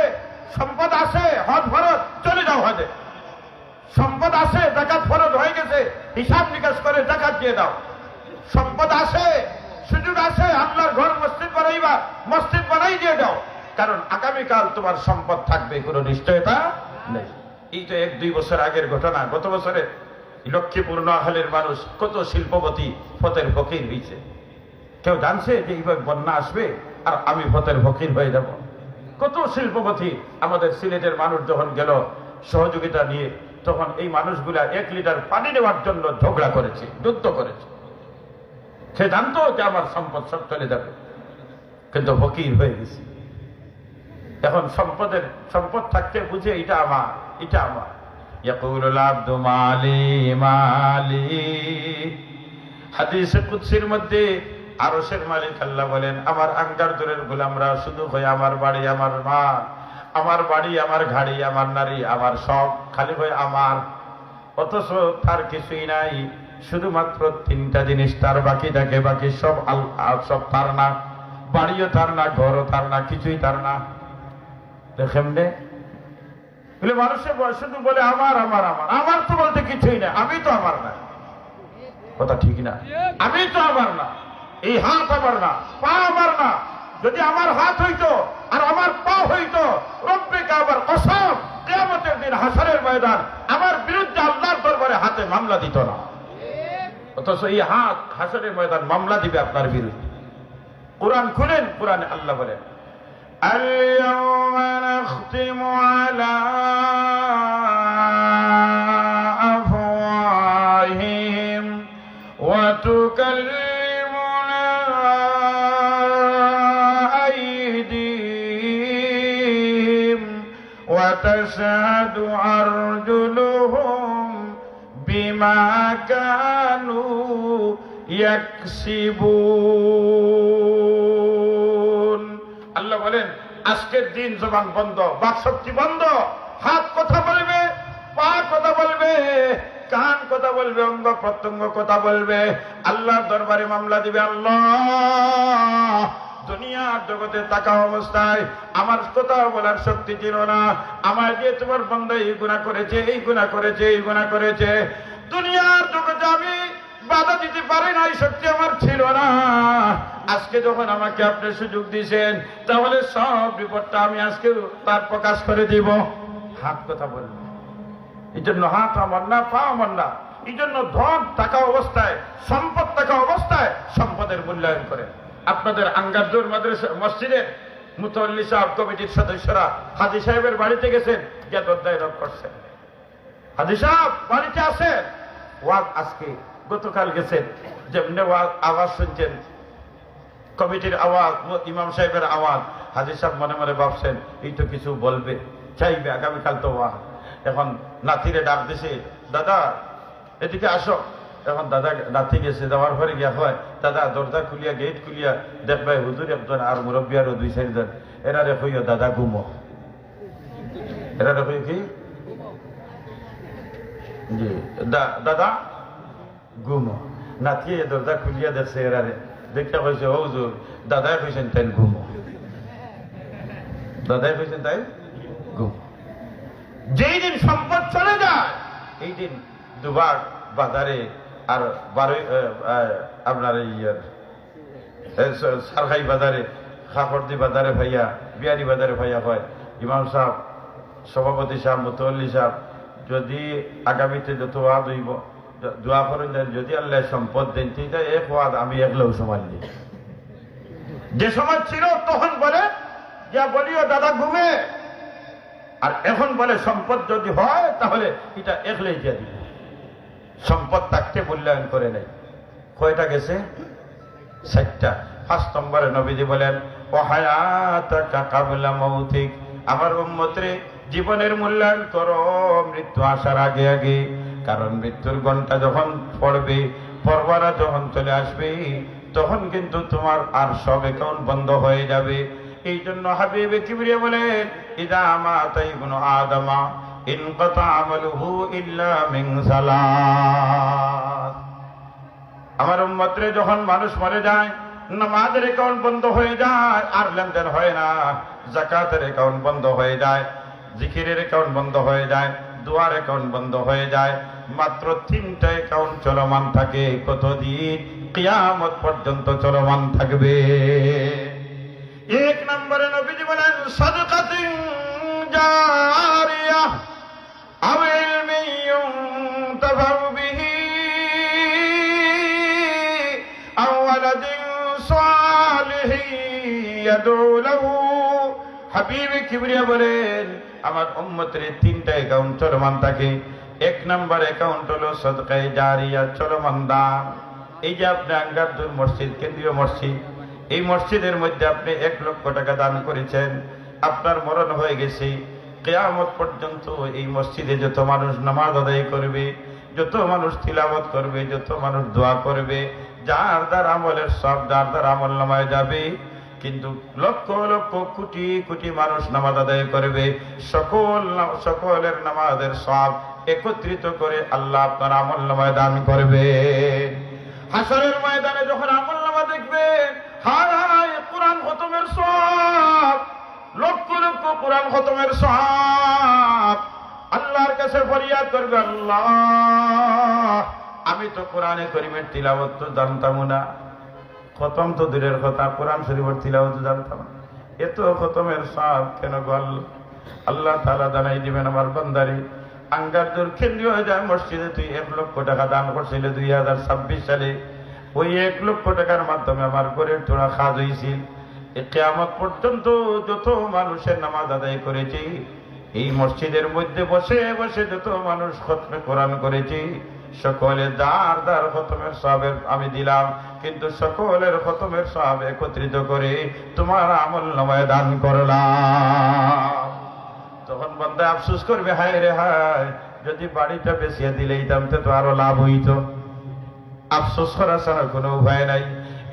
S1: সম্পদ আছে, হজ ফরজ, চলে যাও হজে। সম্পদ আছে, যাকাত ফরজ হয়ে গেছে, হিসাব নিকাশ করে যাকাত দিয়ে দাও। সম্পদ আছে, সুযোগ আছে, আল্লাহর ঘর মসজিদ বানাইবা, মসজিদ বানাই দিয়ে দাও, কারণ আগামীকাল তোমার সম্পদ থাকবে, কোনো নিশ্চয়তা নেই। এই তো 1-2 বছর আগের ঘটনা। গত বছরে লক্ষ্মীপুর নোয়াখালীর মানুষ কত শিল্পপতি ফতের ফকির হয়েছে। কেউ জানছে যে এইভাবে বন্যা আসবে আর আমি ফতের ফকির হয়ে যাব? কত শিল্পপতি আমাদের সিলেটের মানুষ যখন গেল সহযোগিতা নিয়ে, তখন এই মানুষগুলা 1 লিটার পানি নেওয়ার জন্য ঝগড়া করেছে, যুদ্ধ করেছে। সে জানতো যে আমার সম্পদ সব চলে যাবে, কিন্তু ফকির হয়ে গেছে। এখন সম্পদ থাকতে বুঝে এটা আমার, এটা আমার। ইয়াকুলুল আবদু মালি মালি। হাদিসে কুদসির মধ্যে আরশের মালিক আল্লাহ বলেন, আমার আঙ্গার দূরের গোলামরা শুধু হয় আমার বাড়ি, আমার মা, আমার বাড়ি, আমার গাড়ি, আমার নারী, আমার সব খালি হয় আমার। অথচ তার কিছুই নাই, শুধুমাত্র 3টা জিনিস তার বাকি থাকে, বাকি সব সব তার না। বাড়িও তার না, ঘরও তার না, কিছুই তার না। দেখেন রে, বলে মানুষের শুধু বলে আমার আমার আমার, আমার তো বলতে কিছুই না, আমি তো আমার না। কথা ঠিক না? আমি তো আমার না, এই হাত আমার না, পা আমার না। যদি আমার হাত হইতো আর আমার পা হইতো, রব্বে কাবার কসম, কিয়ামতের দিন হাসরের ময়দান আমার বিরুদ্ধে আল্লাহর দরবারে হাতে মামলা দিত না। অথচ এই হাত হাসরের ময়দান মামলা দিবে আপনার বিরুদ্ধে। কোরআন খুলেন, কোরআনে আল্লাহ বলেন اليوم نختم على أفواههم وتكلمنا أيديهم وتشهد أرجلهم بما كانوا يكسبون আল্লাহ বলেন আজকের দিন জবান বন্ধ, বাকশক্তি বন্ধ, হাত কথা বলবে, পা কথা বলবে, কান কথা বলবে, অঙ্গ প্রত্যঙ্গ কথা বলবে, আল্লাহর দরবারে মামলা দিবে। আল্লাহ, দুনিয়ার জগতে থাকা অবস্থায় আমার কথা বলার শক্তি ছিল না, আমার দিয়ে তোমার বান্দা এই গুনাহ করেছে, এই গুনাহ করেছে, এই গুনাহ করেছে, দুনিয়ার জগতে আমি বাধা দিতে পারি না, এই শক্তি আমার ছিল না। আজকে যখন আমাকে আপনি সুযোগ দিয়েছেন, তাহলে সব রিপোর্টটা আমি আজকে তার প্রকাশ করে দিব। হাত কথা বলবো, এই জন্য হাত আমার না, পা আমার না, এই জন্য ধন থাকা অবস্থায়, সম্পদ থাকা অবস্থায় সম্পদের মূল্যায়ন করে। আপনাদের আঙ্গারজোর মাদ্রাসা মসজিদের মুতাওয়াল্লি সাহেব, কমিটির সদস্যরা হাজী সাহেবের বাড়িতে গেছেন, গিয়ে দরজায় নক করছেন, হাজী সাহেব বাড়িতে আছেন? ওয়াজ আজকে গতকাল গেছেন, যেমনি আওয়াজ শুনছেন, কমিটির আওয়াজ, ইমাম সাহেবের আওয়াজ, হাজী সাহেব মনে মনে ভাবছেন এই তো কিছু বলবে, চাইবে, আগামীকাল তো ওয়াজ। এখন নাতিরে ডাক দিছে, দাদা এদিকে আসো। এখন দাদা নাতি গেছে, যাওয়ার পরে গিয়া হয়, দাদা দরজা খুলিয়া, গেট খুলিয়া দেখবে হুজুর একজন আর মুরব্বী আরো 2-4 জন, এরা রেখইও দাদা ঘুমো, এরা রেখই কি জি দাদা ঘুমো। নাতি দরজা খুলিয়া দেখছে, এরা দেখতে কইছে, ও হুজুর দাদাই কইছেন তাই ঘুমো, দাদাই কইছেন তাই ঘুমো। যেই দিন সম্পদ চলে যায়, এই দিন দুবার বাজারে আর 12 আপনার সারখাই বাজারে, খাফরদি বাজারে ভাইয়া, বিয়ারি বাজারে ভাইয়া হয়, ইমাম সাহেব, সভাপতি সাহেব, মুতাওয়াল্লি সাহেব, যদি আগামীতে যত ওয়াজ হইব দোয়া করেন, যদি আল্লাহ সম্পদ দেন, ঠিক আছে এক ওয়াজ আমি একলাও সমান দিই। যে সময় ছিল তখন বলে যা বলিও দাদা ঘুমে, আর এখন বলে সম্পদ যদি হয় তাহলে এটা একলাই দিয়ে দিব। সম্পদ থাকতে মূল্যায়ন করে নাই। কয়টা গেছে? 7টা। 5 নম্বরে নবীজি বলেন ও হায়াতাকা কাবলা মাউতিক, আমার উম্মতরে জীবনের মূল্যায়ন করো মৃত্যু আসার আগে আগে, কারণ মৃত্যুর ঘন্টা যখন পড়বে, পরবারা যখন চলে আসবে, তখন কিন্তু তোমার আর সব অ্যাকাউন্ট বন্ধ হয়ে যাবে। এই জন্য হাবিবে কিবরিয়া বলেন ইদা মাতা ইবনু আদমা ইনকাতা আমালুহু ইল্লা মিন সালাত। আমার উম্মতরে যখন মানুষ মরে যায়, নামাজের অ্যাকাউন্ট বন্ধ হয়ে যায়, আর লেনদেন হয় না, যাকাতের অ্যাকাউন্ট বন্ধ হয়ে যায়, জিকিরের অ্যাকাউন্ট বন্ধ হয়ে যায়, দোয়ার অ্যাকাউন্ট বন্ধ হয়ে যায়, মাত্র 3টা অ্যাকাউন্ট চলমান থাকে। কতদিন? কিয়ামত পর্যন্ত চলমান থাকবে। 1 নম্বরে নবীজি বলেন সাদকাতিন জারিয়া আও ইলমিন ইউনতাফাউ বিহি আও ওয়ালাদিন সালিহিন ইয়াদউ লাহু। হাবিবে কিবরিয়া বলেন আমার উম্মতের 3টা অ্যাকাউন্ট চলমান থাকে। 1 নম্বর অ্যাকাউন্ট হলো সাদকায়ে জারিয়া, চলমান দান। এই যে আপনি আঙ্গারদুর মসজিদ, কেন্দ্রীয় মসজিদ, এই মসজিদের মধ্যে আপনি 1 লক্ষ টাকা দান করেছেন, আপনার মরণ হয়ে গেছে, কিয়ামত পর্যন্ত এই মসজিদে যত মানুষ নামাজ আদায় করবে, যত মানুষ তিলাওয়াত করবে, যত মানুষ দোয়া করবে, যার যার আমলের সব যার যার আমল নামায় যাবে। কিন্তু লক্ষ লক্ষ কোটি কোটি মানুষ নামাজ আদায় করবে, সকলের নামাজের সব একত্রিত করে আল্লাহ আপনার আমল নামায় দান করবে। হাসরের ময়দানে যখন আমল নামা দেখবে, হায় হায় কোরআন খতমের সব, লক্ষ লক্ষ কোরআন খতমের সব, আল্লাহর কাছে ফরিয়াদ করবে, আল্লাহ আমি তো কোরআনে করিমের তিলাওয়াত তো জানতাম না, খতম তো দূরের কথা, কোরআন শরীফের তিলাওয়াত জানতাম না, এত খতমের সব কেন গল? আল্লাহ তাআলা জানাই দিবেন আমার বান্দারে, আঙ্গারদুর কেন্দ্রীয় যায় মসজিদে তুই 1 লক্ষ টাকা দান করছিলে 2026 সালে, ওই 1 লক্ষ টাকার মাধ্যমে আমার ঘরের তোরা খাজ হয়েছিল। এই কিয়ামত পর্যন্ত যত মানুষের নামাজ আদায় করেছি, এই মসজিদের মধ্যে বসে বসে যত মানুষ খতমে কোরআন করেছি, সকলে দার দার খতমের সওয়াবের আমি দিলাম, কিন্তু সকলের খতমের সওয়াব একত্রিত করে তোমার আমলনামায় দান করলাম। তখন বান্দা আফসোস করবে, হায় রে হায়, যদি বাড়িটা বেচিয়ে দিলেই দামতে তো আরো লাভ হইতো। আফসোস করা ছাড়া কোনো উপায় নাই।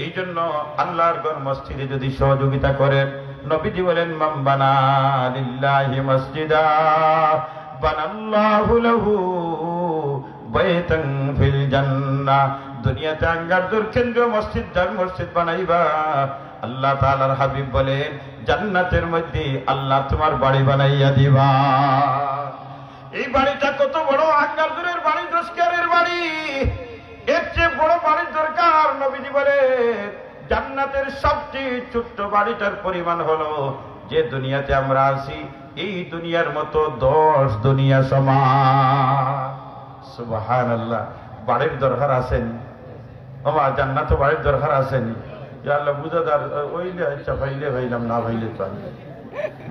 S1: এই জন্য আল্লাহর ঘর মসজিদে যদি সহযোগিতা করেন, নবীজি বলেন, মান বানা লিল্লাহি মসজিদা বানাল্লাহু লাহু বাইতান ফিল জান্নাহ। দুনিয়াতে আঙ্গারদুর কেন্দ্র মসজিদ, যার মসজিদ বানাইবা, আল্লাহ তাআলার হাবিব বলেন জান্নাতের মধ্যে আল্লাহ তোমার বাড়ি বানাইয়া দিবা। এই বাড়িটা কত বড়! আঙ্গারদুরের বাড়ি 10 কেয়ারের বাড়ি, এর চেয়ে বড় বাড়ির দরকার। নবীজি বলেন জান্নাতের সবচেয়ে ছোট্ট বাড়িটার পরিমাণ হলো যে দুনিয়াতে আমরা আছি এই দুনিয়ার মতো 10 দুনিয়া সমান। সুবহানাল্লাহ। বাড়ির দরকার আছেন ওমা, জান্নাত বাড়ির দরকার আছেন। ইয়া আল্লাহ বুঝাদার ওইলে আচ্ছা ভাইলে ভাইলাম, না ভাইলে তো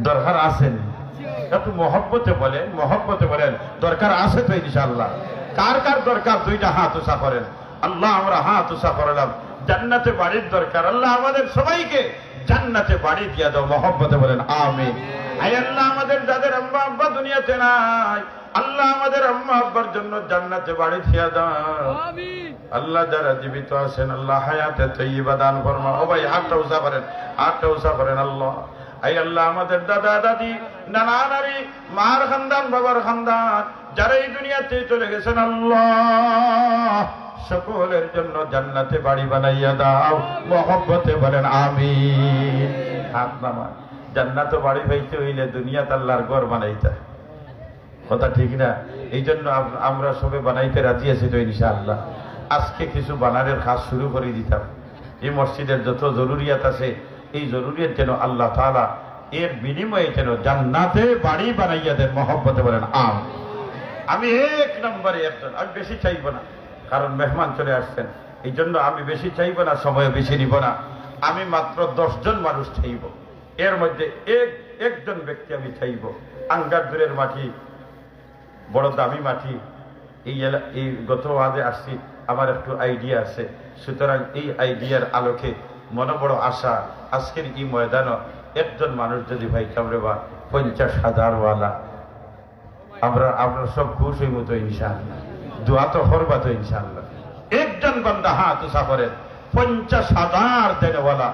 S1: দরকার আছেন। একটু মহব্বতে বলেন, মহব্বতে বলেন দরকার আছে তো ইনশাআল্লাহ। কার কার দরকার? 2টা হাত উঁচা করেন। আল্লাহ আমরা হাত উঁচা করলাম। জান্নাতে বাড়ির দরকার, আল্লাহ আমাদের সবাইকে জান্নাতে বাড়ি দিয়ে দাও। মহব্বতে বলেন আমিন। আয় আল্লাহ আমাদের যাদের আম্মা আব্বা দুনিয়াতে নাই, আল্লাহ আমাদের আম্মা আব্বার জন্য জান্নাতে বাড়ি দিয়ে দাও। আল্লাহ যারা জীবিত আছেন আল্লাহ হায়াতে তৈয়বা দান ফরমাও। ও ভাই হাতটা উঁচা করেন, হাতটা উঁচা করেন। আল্লাহ আই আল্লাহ আমাদের দাদা দাদি নানা নারী মার খানদান বাবার খানদান যারা এই দুনিয়াতে চলে গেছেন, আল্লাহ সকলের জন্য জান্নাতে বাড়ি বানাইয়া দাও। মহব্বতে বলেন আমিন। হাত নামান। জান্নাতে বাড়ি পাইতে হইলে দুনিয়াতে আল্লাহর ঘর বানাইতে, কথা ঠিক না? এই জন্য আমরা সবে বানাইতে রাজি আছি তো ইনশাআল্লাহ। আজকে কিছু বানারের কাজ শুরু করে দিতাম। এই মসজিদের যত জরুরিয়াত আছে এই জরুরিয়াত যেন আল্লাহ তাআলা এর বিনিময়ে যেন জান্নাতে বাড়ি বানাইয়া দেন। মহব্বতে বলেন আম। আমি 1 নম্বরে একজন, আমি বেশি চাইব না, কারণ মেহমান চলে আসছেন। এই জন্য আমি বেশি চাইব না, সময় বেশি নিব না। আমি মাত্র 10 জন মানুষ চাইব। এর মধ্যে একজন ব্যক্তি আমি চাইব। আঙ্গারদুরের মাটি বড় দামি মাটি। এই গত ওয়াজে আসছি, আমার একটু আইডিয়া আছে। সুতরাং এই আইডিয়ার আলোকে মনে বড় আশা, আজকের এই ময়দানও একজন মানুষ যদি ভাই কামড়ে বা 50,000 ওয়ালা, আমরা সব খুশ হইব তো ইনশাআল্লাহ। দোয়া তো করবা তো ইনশাআল্লাহ। একজন বান্দা হাত উঁচা করেন, 50,000 দেনওয়ালা।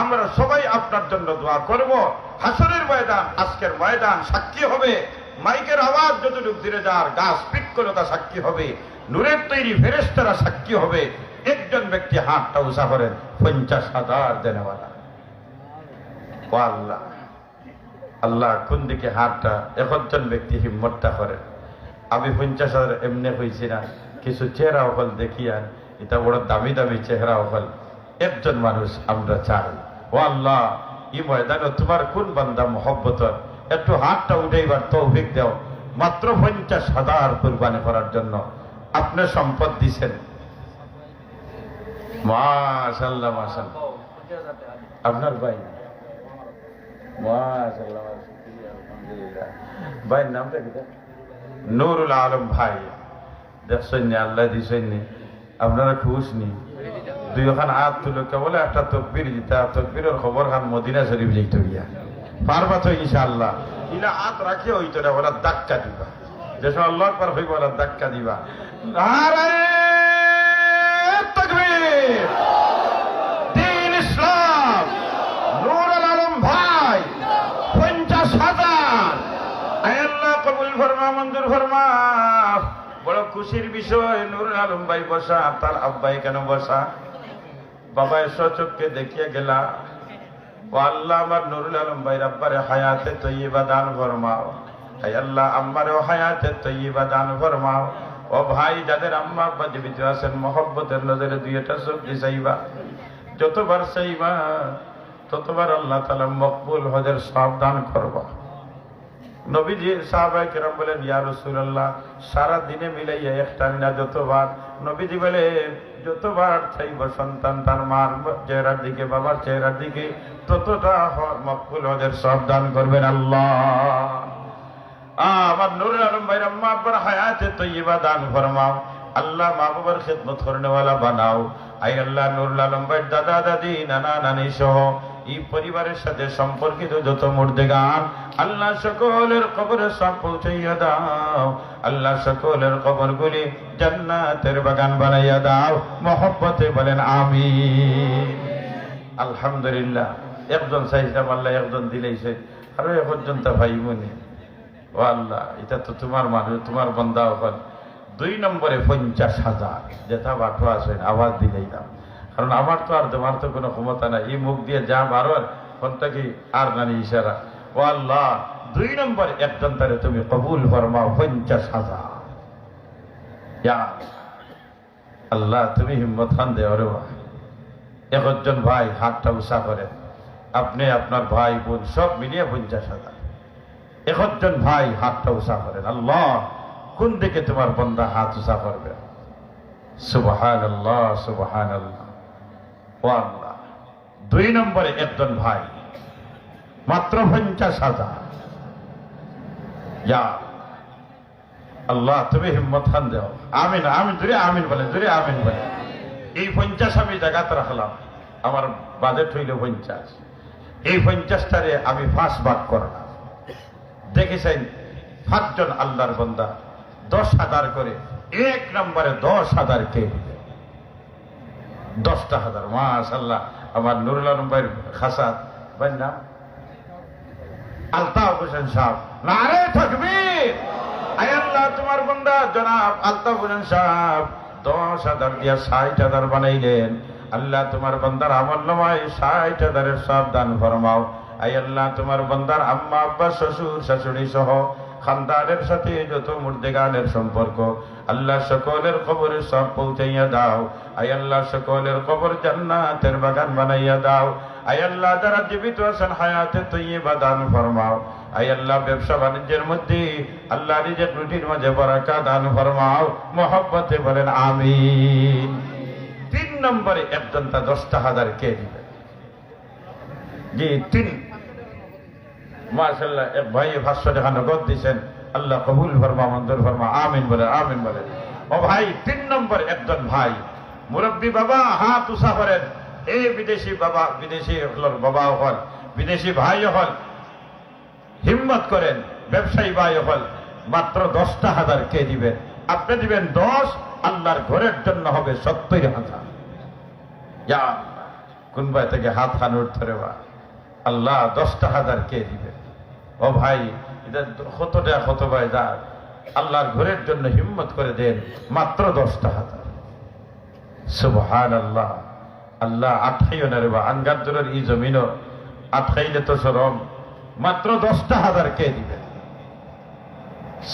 S1: আমরা সবাই আপনার জন্য দোয়া করব। হাসরের ময়দান, আজকের ময়দান সাক্ষী হবে। মাইকের আওয়াজ যতটুকু দূরে যার, গাছ বৃক্ষলতা সাক্ষী হবে, নূরের তৈরি ফেরেশতারা সাক্ষী হবে। একজন ব্যক্তি হাতটা উঁচা করেন, 50,000 দেনওয়ালা। ও আল্লাহ, আল্লাহ কোন দিকে হাতটা একজন ব্যক্তি হিম্মতটা করেন। আমি 50,000 এমনি হয়েছি না, কিছু চেহারা অকল দেখিয়া, এটা বড় দামি দামি চেহারা অকল। একজন মানুষ আমরা চাই। ও আল্লাহ, এই ময়দানে তোমার কোন বান্দা মহব্বতর একটু হাতটা উঠাইবার তৌফিক দাও। মাত্র 50,000 কুরবানি করার জন্য আপনি সম্পদ দিছেন। মাশাআল্লাহ মাশাআল্লাহ। আপনার ভাই? মাশাআল্লাহ আলহামদুলিল্লাহ। ভাইয়ের নামটা কি? নুরুল আলম ভাই। দেখছেন নি আল্লাহ দিছেন নি, আপনারা খুশ নি? 2খান হাত তুলে কেবল একটা তকবীর দিতা, তকবীরের খবর খান মদিনা শরীফ যাইতে গিয়া পারবা তো ইনশাআল্লাহ। ইলা হাত রাখিয়ে হইতো না, বলা ধাক্কা দিবা। যে সময় আল্লাহর পর হইব বলা ধাক্কা দিবা। নারায়ে তাকবীর, দ্বীন ইসলাম, নুরুল আলম ভাই 50,000। আয় আল্লাহ কবুল ফরমা, মঞ্জুর ফরমা। বড় খুশির বিষয়, নুরুল আলম ভাই বসা, তার আব্বাই কেন বসা? বাবায় সচক্ষে দেখিয়ে গেলা। ও আল্লাহ, আমার নুরুল আলম ভাই আব্বারে হায়াতে তৈয়বা দান ফরমাও। আয় আল্লাহ, আম্মারেও হায়াতে তৈয়বা দান ফরমাও। ও ভাই, যাদের আম্মা আব্বা জীবিত আছেন, মহব্বতের নজরে 2টা চোখ চাইবা। যতবার চাইবা ততবার আল্লাহ তাআলা মকবুল হজের সওয়াব দান করবা। নবীজি সাহাবায়ে কেরাম বলেন, ইয়া রাসূলুল্লাহ, সারা দিনে মিলাইয়া একটা না যতবার? নবীজি বলে যতবার চাইব সন্তান তার মার চেহারার দিকে, বাবার চেহারার দিকে, ততটা মকবুল হজের সব দান করবেন আল্লাহ। আমার নুরুল আলম ভাইয়ের আম্মা আব্বার হায়াতে তৈয়বা দান ফরমাও আল্লাহ। মা বাবার খেদমত করনেওয়ালা বানাও। আই আল্লাহ নুরুল আলম ভাইয়ের দাদা দাদি নানা নানি সহ এই পরিবারের সাথে সম্পর্কিত যত মুর্দেগান আল্লাহ সকলের কবরে সব পৌঁছাইয়া দাও। আল্লাহ সকলের কবরগুলি জান্নাতের বাগান বানাইয়া দাও। মহব্বতে বলেন আমিন। আলহামদুলিল্লাহ। একজন চাইছিলাম আল্লাহ একজন দিলেইছে, আরো একজন তা ভাই মনে। ও আল্লাহ, এটা তো তোমার মানুষ, তোমার বন্দা। ওখান 2 নম্বরে 50,000 যেটা বাটো আছেন আওয়াজ দিলেই দাম, কারণ আমার তো আর তোমার তো কোনো ক্ষমতা নাই। এই মুখ দিয়ে যা বারোর কোনটা কি আর নানি ইশারা। ও আল্লাহ, 2 নম্বর একজন তারে তুমি কবুল ফরমাও 50,000। আল্লাহ তুমি হিম্মত খান দেও রে। একজন ভাই হাতটা উষা করেন, আপনি আপনার ভাই বোন সব মিলিয়ে 50,000। একজন ভাই হাতটা উষা করেন। আল্লাহ, কোন দিকে তোমার বন্দা হাত উষা করবে? সুবহানাল্লাহ, সুবহানাল্লাহ। ও আল্লাহ, 2 নম্বরে একজন ভাই মাত্র 50,000। ইয়া আল্লাহ তুমি হিম্মত খান দেও। আমিন, আমিন, জুড়ে আমিন বলেন, জুড়ে আমিন বলেন। এই 50 আমি জায়গাতে রাখলাম, আমার বাজেট হইল 50। এই 50টারে আমি 5 ভাগ করলাম। দেখেছেন 5 জন আল্লাহর বান্দা 10,000 করে। 1 নম্বরে 10,000 কে দিবে? 10,000। মাশাআল্লাহ। আমার নুরুল আলম ভাইয়ের খাসাত ভাইয়ের নাম আলতাফ হোসেন সাহেব। নারে তাকবীর। আয় আল্লাহ, তোমার বান্দা জনাব আলতাফ হোসেন সাহেব 10,000 দিয়া 60,000 বানাইলেন। আল্লাহ তোমার বান্দার আমল নামায় 60,000-এর সব দান ফরমাও। আয় আল্লাহ, তোমার বান্দার আম্মা আব্বা শ্বশুর শাশুড়ি সহ খানদানের সাথে যত মুর্দেগানের সম্পর্ক আল্লাহ সকলের কবরে সব পৌঁছাইয়া দাও। আয় আল্লাহ, সকলের কবর জান্নাতের বাগান বানাইয়া দাও। আয় আল্লাহ, যারা জীবিত আছেন হায়াতে তৈয়বা দান ফরমাও। আয় আল্লাহ, ব্যবসা বাণিজ্যের মধ্যে আল্লাহ রিজিক রুটির মাঝে বরাকা দান ফরমাও। মহব্বতে বলেন আমিন। 3 নম্বরে একজন তা 10,000 কে দিবে? জি 3। মাশাআল্লাহ। এক ভাই 500 টাকা নগদ দিয়েছেন। আল্লাহ কবুল ফরমা, মঞ্জুর ফরমা। আমিন বলে, আমিন বলে। ও ভাই, 3 নম্বর একজন ভাই মুরব্বী বাবা হাত উষা করেন। এই বিদেশি বাবা, বিদেশি বাবা হল, বিদেশি ভাই হল, হিম্মত করেন। ব্যবসায়ী ভাই হল, মাত্র 10,000 কে দিবেন? আপনি দিবেন 10, আল্লাহর ঘরের জন্য হবে 70,000। কোন ভাই থেকে হাত খান উঠতে রে বা আল্লাহ 10,000 কে দিবে? ও ভাই, এটা কত টাকা, কত ভাই যা আল্লাহর ঘরের জন্য হিম্মত করে দেন, মাত্র 10,000। সুবহানাল্লাহ। আল্লাহ আঠাইও না রে বা আনগাজরের এই জমিনও আঠাইলে তো সরম। মাত্র 10,000 কে দিবে?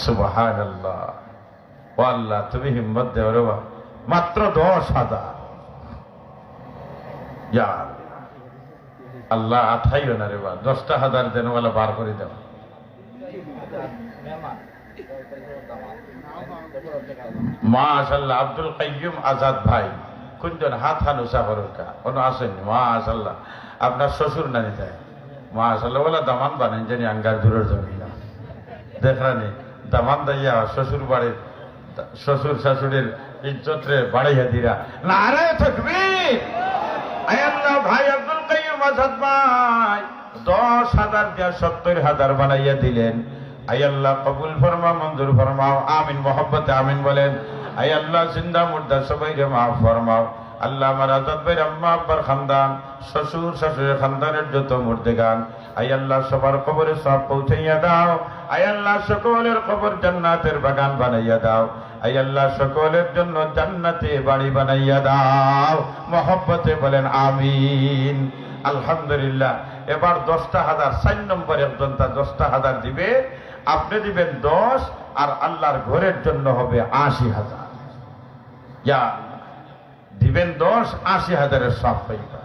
S1: সুবহানাল্লাহ। ও আল্লাহ তুমি হিম্মত দেও রে বা, মাত্র 10,000। ইয়া আল্লাহ আঠাইও না রে বা, 10,000 যেন বলে বার করে দেও। মাশাআল্লাহ। আব্দুল কাইয়ুম আজাদ ভাই কোনজন হাত হানুসা করুকা কোনো আসেন? মাশাআল্লাহ। আপনার শ্বশুর নানি যায়। মাশাআল্লাহ। বলে দামান বানেন জানি আঙ্গার দূরের জমি না দেখানি দামান দাইয়া শ্বশুর বাড়ির শ্বশুর শাশুড়ির ইজ্জত রে বাড়াইয়া দিরা। নারে তাকবীর। আয় আল্লাহ, ভাই আব্দুল কাইয়ুম আজাদ ভাই 10,000 দিয়া 70,000 বানাইয়া দিলেন। আয় আল্লাহ কবুল ফরমা, মঞ্জুর ফরমাও। আমিন, মহব্বতে আমিন বলেন। আয় আল্লাহ, জিন্দা মুর্দা সবাইকে মাফ ফরমাও। আল্লাহ আমার আজাদ ভাইয়ের আম্মা আব্বার খানদান, শ্বশুর শাশুড়ির খানদানের যত মুর্দেগান আয় আল্লাহ সবার কবরে সব পৌঁছাইয়া দাও। আয় আল্লাহ, সকলের কবর জান্নাতের বাগান বানাইয়া দাও। আয় আল্লাহ, সকলের জন্য জান্নাতে বাড়ি বানাইয়া দাও। মহব্বতে বলেন আমিন। আলহামদুলিল্লাহ। এবার 10,000 4 নম্বর একজন তা 10,000 দিবে। আপনি দিবেন 10, আর আল্লাহর ঘরের জন্য হবে 80,000। ইয়া দিবেন 10, 80,000-এর সব পাইবা।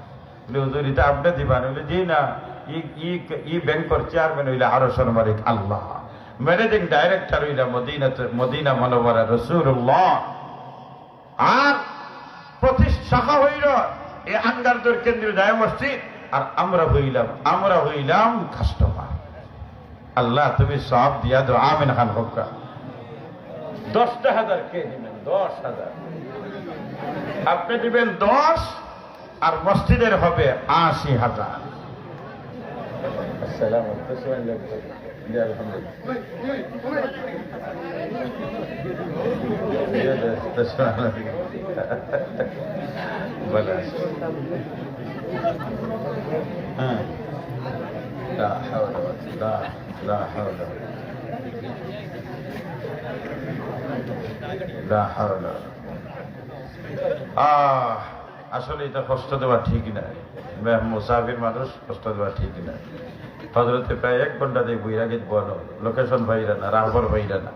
S1: হুজুর এটা আপনি দিবেন? জি না, ই ব্যাংকের চেয়ারম্যান হইলে আরশের মালিক আল্লাহ, ম্যানেজিং ডাইরেক্টর হইলে মদিনা মুনাওয়ারা রাসূলুল্লাহ। আর প্রতি শাখা হইল এই আন্ডারদোর কেন্দ্রীয় জামে মসজিদ, আর আমরা হইলাম কাস্টমার। আল্লাহ তুমি সব দিয়া দো, আমিন খান হোকা। 10,000 কে দিবেন? 10,000 আপনি দিবেন 10, আর মসজিদের হবে 80,000। আসসালামু আসলে এটা কষ্ট দেওয়া ঠিক না, মুসাফির মানুষ কষ্ট দেওয়া ঠিক না। হজরতে প্রায় 1 ঘন্টা দিয়ে বইরা গীত বলো, লোকেশন ভাইরা না, রাহবর ভাইরা না।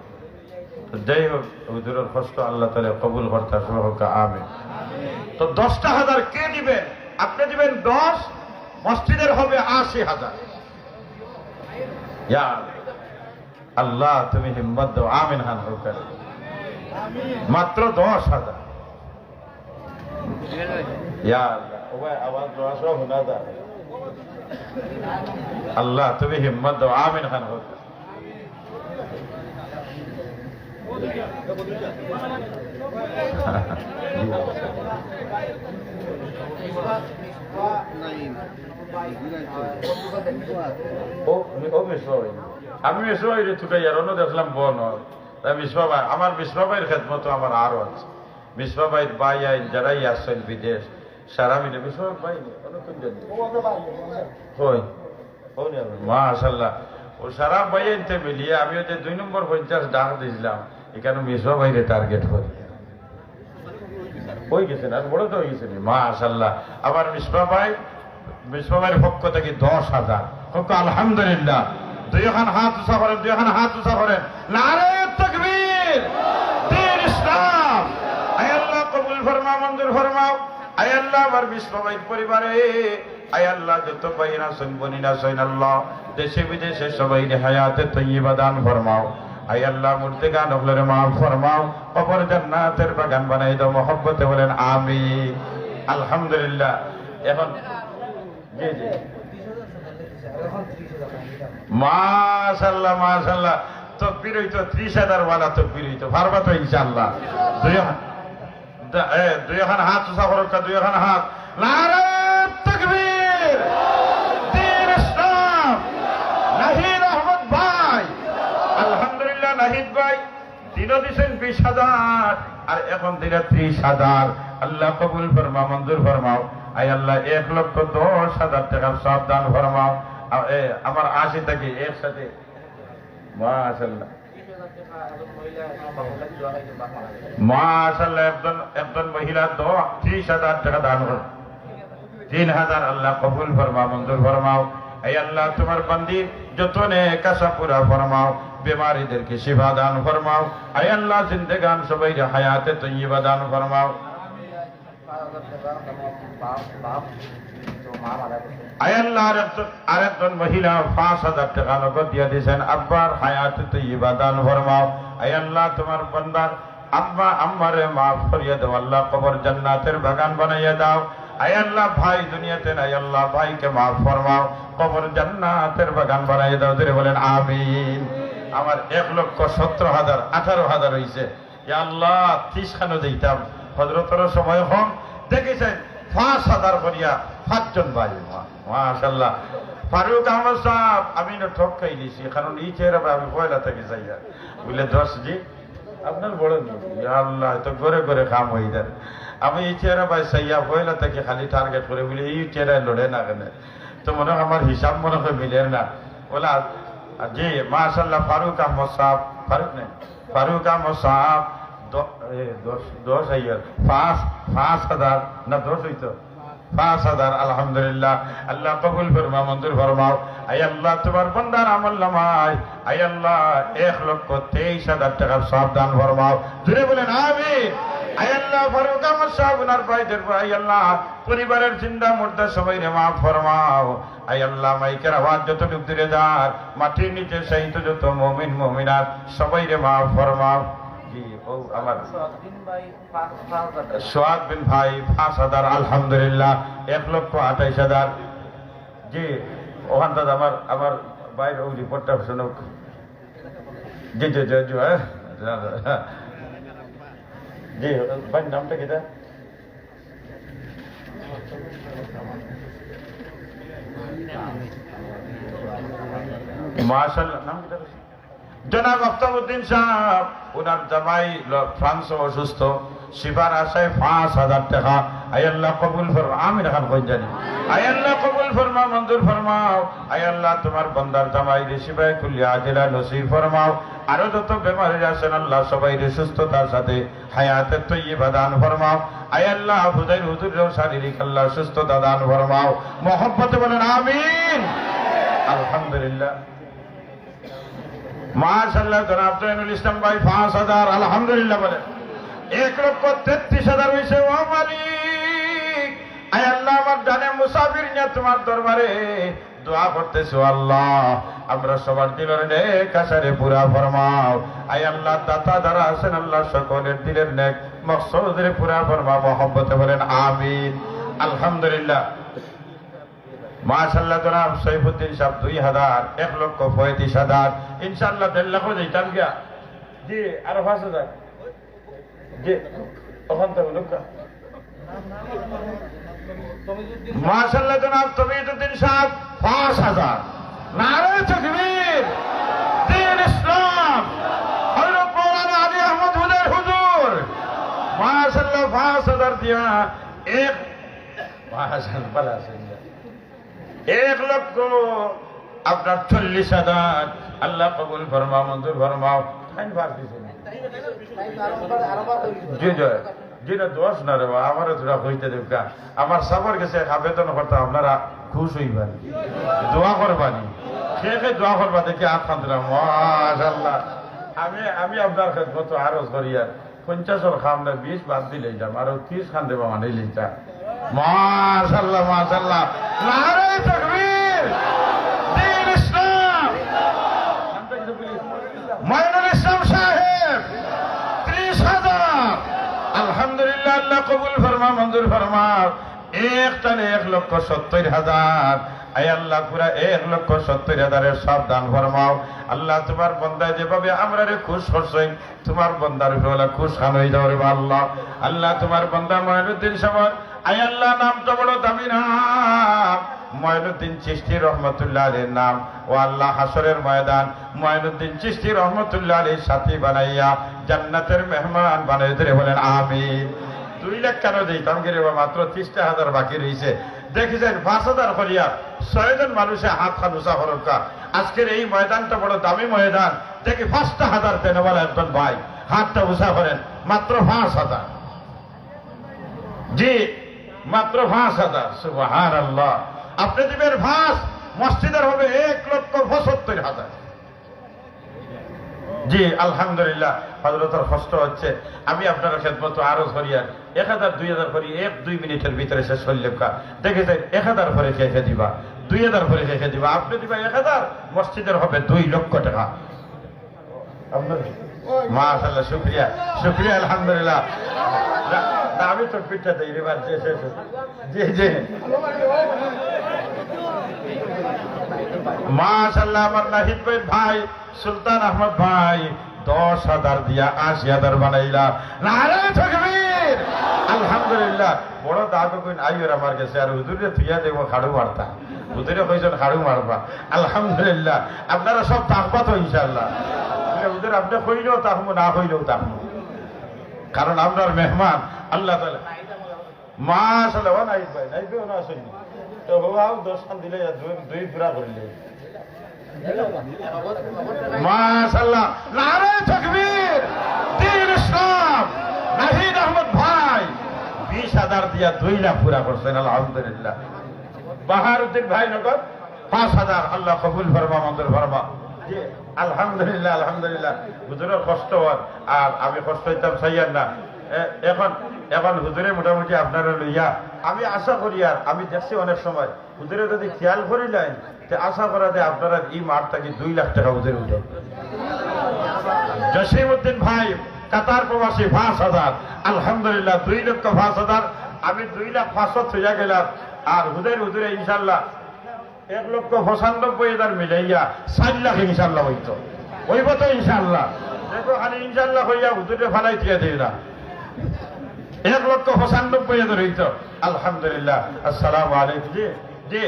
S1: যাই হোক, হুজুরের কষ্ট আল্লাহ তাআলা কবুল করতে হোক, আমিন। তো 10,000 কে দিবেন? আপনি দিবেন 10, মসজিদের হবে 80,000। ইয়া আল্লাহ তুমি হিম্মত দাও, আমিন খান হোক। মাত্র 10,000। ইয়া আল্লাহ, আওয়াজ দোয়া সব শোনা যায়। আল্লাহ তুমি হিম্মত দাও, আমিন খান হোক। আমি মিসবাই ছুটাই আর অন্য দেখলাম বন মিসবাই, আমার মিসবাইয়ের খেদমত আমার আরো আছে। মিসবাই ভাই আইন যারাই আসছেন বিদেশ সারা মিলে মিসবাই ভাই মাশাল্লাহ, ও সারা ভাই আনতে মিলিয়ে আমিও যে 2 নম্বর 50 ডাক দিয়েছিলাম, এখানে মিসবা ভাইরে টার্গেট করি হয়ে গেছেন, আর বড় তো হয়ে গেছেন মাশাল্লাহ। আবার মিসবা ভাইয়ের পক্ষ থেকে 10,000 হোক, আলহামদুলিল্লাহ। 2 হাত উঁচা করেন, 2 হাত উঁচা করেন, নারে তাকবীর, দ্বীন ইসলাম। আয় আল্লাহ কবুল ফরমাও, মঞ্জুর ফরমাও। আয় আল্লাহ আমার মিসবা ভাইয়ের পরিবারে, আয় আল্লাহ যত ভাইরা আছেন বোনেরা আছেন, আল্লাহ দেশে বিদেশে সবাই হায়াতে তৈয়বা দান ফরমাও। আয় আল্লাহ মুর্দেগান ওগুলোরে মাফ ফরমাও, কবর জান্নাতের বাগান বানাই দাও, মহব্বতে বলেন আমিন। আলহামদুলিল্লাহ। এখন জি জি মাশাআল্লাহ মাশাআল্লাহ, তকবীর হইতো 30,000 ওয়ালা তকবীর হইতো, পারবা তো ইনশাআল্লাহ। 2 হাত উঁচা করো, 2 হাত, নারে তাকবীর, দ্বীন ইসলাম। নাহিদ আহমদ ভাই, আলহামদুলিল্লাহ নাহিদ ভাই দিনও দিছেন 20,000, আর এখন দিলে 30,000। আল্লাহ কবুল ফরমাও, মঞ্জুর ফরমাও। আয় আল্লাহ 1,10,000 টাকার সব দান ফরমাও। আমার 80 থেকে একসাথে মাশাআল্লাহ মাশাআল্লাহ, একজন মহিলা 30,000 টাকা দান করেন, 3,000। আল্লাহ কবুল ফরমাও, মঞ্জুর ফরমাও। এই আল্লাহ তোমার বান্দি যত নেক আশা পুরা ফরমাও, বেমারিদেরকে শিফা দান ফরমাও। আয় আল্লাহ জিন্দেগান সবাই হায়াতে তৈয়বা দান ফরমাও। আয় আল্লাহ আরেকজন মহিলা 5,000 টাকা নগদ দিয়ে দিয়েছেন, আব্বার হায়াতে তৈয়বা দান ফরমাও। আয় আল্লাহ তোমার বান্দার আম্মারে মাফ করিয়ে দাও, আল্লাহ কবর জান্নাতের বাগান বানাইয়া দাও। আয় আল্লাহ ভাই দুনিয়াতে নাই, আল্লাহ ভাইকে মাফ ফরমাও, কবর জান্নাতের বাগান বানাইয়া দাও। ধরে বলেন আমিন। আমার 1,17,000 18,000 হয়েছে। আল্লাহ 30 খানো দিতাম, হজরতের সময় কম দেখেছেন 5,000 করিয়া 5 জন ভাই মাশাআল্লাহ। ফারুক আহমদ সাহেব আমি না ঠক খাই নিছি, কারণ এই চেহারা আমি পয়লা থেকে যাইয়া বুঝলে 10 জি আপনার বড় আল্লাহ তো ঘরে ঘরে কাম হয়ে যান। আমি এই চেহারা ভাই সাইয়া পয়লা থেকে খালি টার্গেট করে বলি এই চেহারায় লড়ে না কেন, তো মনে হয় আমার হিসাব মনে হয় মিলে না বলা। জি মাশাআল্লাহ ফারুক আহমদ সাহেব, ফারুক আহমদ সাহেব 5,000 না 10 হইতো 5,000। আলহামদুলিল্লাহ। আল্লাহ কবুল ফরমাও, মঞ্জুর ফরমাও। আয় আল্লাহ তোমার বান্দার আমল নামায় আয় আল্লাহ 1,23,000 টাকার সব দান ফরমাও। জুড়ে বলেন আমিন। আয় আল্লাহ ফারুক আহমদ সাহেব ওনার ভাইদের আয় আল্লাহ পরিবারের জিন্দা মুর্দা সবাই রে মাফ ফরমাও। আয় আল্লাহ মাইকের আওয়াজ যতটুকু দূরে যাক, মাটির নিচে শহীদ যত মুমিন মুমিনাত সবাই রে মাফ ফরমাও। জি ও আমার সোহাগ বিন ভাই 5,000 আলহামদুলিল্লাহ 1,28,000 জি ওখান থেকে আমার বাইরে ওই রিপোর্টটা শুনুক জি জি জি জি জি ভাই নামটা কি দা মাশাআল্লাহ নাম কি জনাব আফতাবউদ্দিন সাহেব ওনার জামাই ফ্রান্স অসুস্থ শিবার আশায় 5,000 টাকা আয় আল্লাহ কবুল ফরমা আমি রাখান কই জানি আয় আল্লাহ কবুল ফরমা মঞ্জুর ফরমাও আয় আল্লাহ তোমার বান্দার জামাই রে শিবায় কুল্লি আজিলা নসিব ফরমাও আরো যত বেমারি আছেন আল্লাহ সবাই রে সুস্থতার সাথে হায়াতে তৈয়বা দান ফরমাও আয় আল্লাহ হুদাইর হুজুরের শারীরিক আল্লাহ সুস্থতা দান ফরমাও মহব্বতে বলেন আমিন আলহামদুলিল্লাহ মাশাআল্লাহ জনাব জয়নুল ইসলাম ভাই 5,000 আলহামদুলিল্লাহ বলেন 1,33,000 হইছে ও মালিক আয় আল্লাহ আমার জানে মুসাফির নিয়ে তোমার দরবারে দোয়া করতেছো আল্লাহ আমরা সবার দিলের নেক আশারে পুরা ফরমাও আয় আল্লাহ দাতা যারা আছেন আল্লাহ সকলের দিলের নেক মকসুদের পুরা ফরমাও মহব্বতে বলেন আমিন আলহামদুলিল্লাহ মাশাআল্লাহ জনাব সৈফুদ্দিন সাহেব 2,000 1,35,000 ইনশাআল্লাহ 1.5 লাখ হয়ে যাইতাম গিয়া জি আরো 5,000 জি ওখান থেকে লোক মাশাআল্লাহ জনাব তমিজউদ্দিন সাহেব 5,000 নারে তাকবীর দ্বীন ইসলাম হযরত মাওলানা আলী আহমদ হুজুর মাশাআল্লাহ 5,000 দিয়া এক মাশাআল্লাহ ভালো আছে 1 লক্ষ আপনার 40,000 আল্লাহ কবুল ফরমাও মঞ্জুর ফরমাও ফাইন বার দিছেন জি জয় জি না দোষ না রে আমারও তোরা কইতে দেবকা আমার সবার কাছে আবেদন করতাম আপনারা খুশ হইবেন দোয়া করবানি শেখে দোয়া করবা দেখি আখান দিলাম মাশাআল্লাহ আমি আপনার খেদমত আরজ করি আর 50 খাম না 20 বাদ দিলেই যাম আর 30 খান দেবা মানে লইতা মাশাআল্লাহ মাশাআল্লাহ নারে তাকবীর দ্বীন ইসলাম মাইনুল ইসলাম সাহেব 30,000 আলহামদুলিল্লাহ আল্লাহ কবুল ফরমা মঞ্জুর ফরমাও এক টানে 1,70,000 আয় আল্লাহ পুরা 1,70,000 সব দান ফরমাও আল্লাহ তোমার বান্দা যেভাবে আমরা রে খুশ করছেন তোমার বান্দার উপরে খুশ খান হয়ে যাও রে আল্লাহ আল্লাহ তোমার বান্দা মঈনুদ্দিন সাহেব আয় আল্লাহ নামটা বড় দামি নাম মঈনুদ্দিন চিশতি রহমাতুল্লাহ আলাইহির নাম ও আল্লাহ হাসরের ময়দান মঈনুদ্দিন চিশতি রহমাতুল্লাহ আলাইহির সাথী বানাইয়া জান্নাতের মেহমান বানাই ধরে বলেন আমিন 2 লাখ কেন দিতাম গিরে মাত্র 30,000 বাকি রয়েছে দেখেছেন 5,000 করিয়া 6 জন মানুষে হাত খানুসা হরকা আজকের এই ময়দানটা বড় দামি ময়দান দেখি 5,000 পেনওয়ালা একজন ভাই হাতটা উষা করেন মাত্র 5,000 জি মাত্র 5,000 সুবহানাল্লাহ আপনি দিবেন 5 মসজিদের হবে 1,75,000 জি আলহামদুলিল্লাহ হযরতের কষ্ট হচ্ছে আমি আপনার খেদমত আরো করিয়ার 1,000 2,000 করি 1-2 মিনিটের ভিতরে শেষ হইলে দেখে যাই 1,000 করে খেয়ে দিবা 2,000 করে খেয়ে দিবা আপনি দিবা 1,000 মসজিদের হবে 2 লক্ষ টাকা আপনার মাশাআল্লাহ শুকরিয়া শুকরিয়া আলহামদুলিল্লাহ না আমি তো পিঠা দেই রে বাদ জি জি মাশাআল্লাহ আমার নাহিদ ভাই সুলতান আহমদ ভাই 10,000 দিয়া 80,000 বানাইলা নারে তাকবীর আলহামদুলিল্লাহ বড় দাগ কইন আইয়র আমার কাছে আর হুজুরে থিয়া দেব খাড়ু মারতা হুজুরে কইছেন খাড়ু মারবা আলহামদুলিল্লাহ আপনারা সব তাকবা তো ইনশাআল্লাহ হুজুর আপনি কইলেও তাকমু না কইলেও তাকমু কারণ আপনার মেহমান আল্লাহ তাআলা মাশাআল্লাহ নাহিদ ভাই নাইবেও না শুনি তো বাবা 10 খান দিলে 2 পুরা করিলে মাশাআল্লাহ নারে তাকবীর দ্বীন ইসলাম নাহিদ আহমদ ভাই 20,000 দিয়া 2 লাখ পুরা করছেন আলহামদুলিল্লাহ বাহারউদ্দিন ভাই নগদ 5,000 আল্লাহ কবুল ফরমা মঞ্জুর ফরমা জি আলহামদুলিল্লাহ আলহামদুলিল্লাহ হুজুরের কষ্ট হয় আর আমি কষ্ট হইতাম চাইয়ার না এখন হুজুরে মোটামুটি আপনারা লইয়া আমি আশা করি আর আমি দেখছি অনেক সময় হুজুরে যদি খেয়াল করিলেন আশা করা যায় আপনারা এই মাঠ থেকে 2 লাখ টাকা হুজুরে উঠে জসিমউদ্দিন ভাই
S2: কাতার প্রবাসী 5,000, আলহামদুলিল্লাহ 2,05,000, আমি 2,05,000 হইয়া গেলাম। আর হুদুরে ইনশাল্লাহ 1,95,000 মিলাইয়া 4 লাখ ইনশাল্লাহ হইতো, হইব তো ইনশাল্লাহ। দেখো খালি ইনশাল্লাহ হইয়া হুদুরে ফালাই দিয়া দিই না, 1,95,000 হইতো। আলহামদুলিল্লাহ। আসসালামু আলাইকুম। জি জি।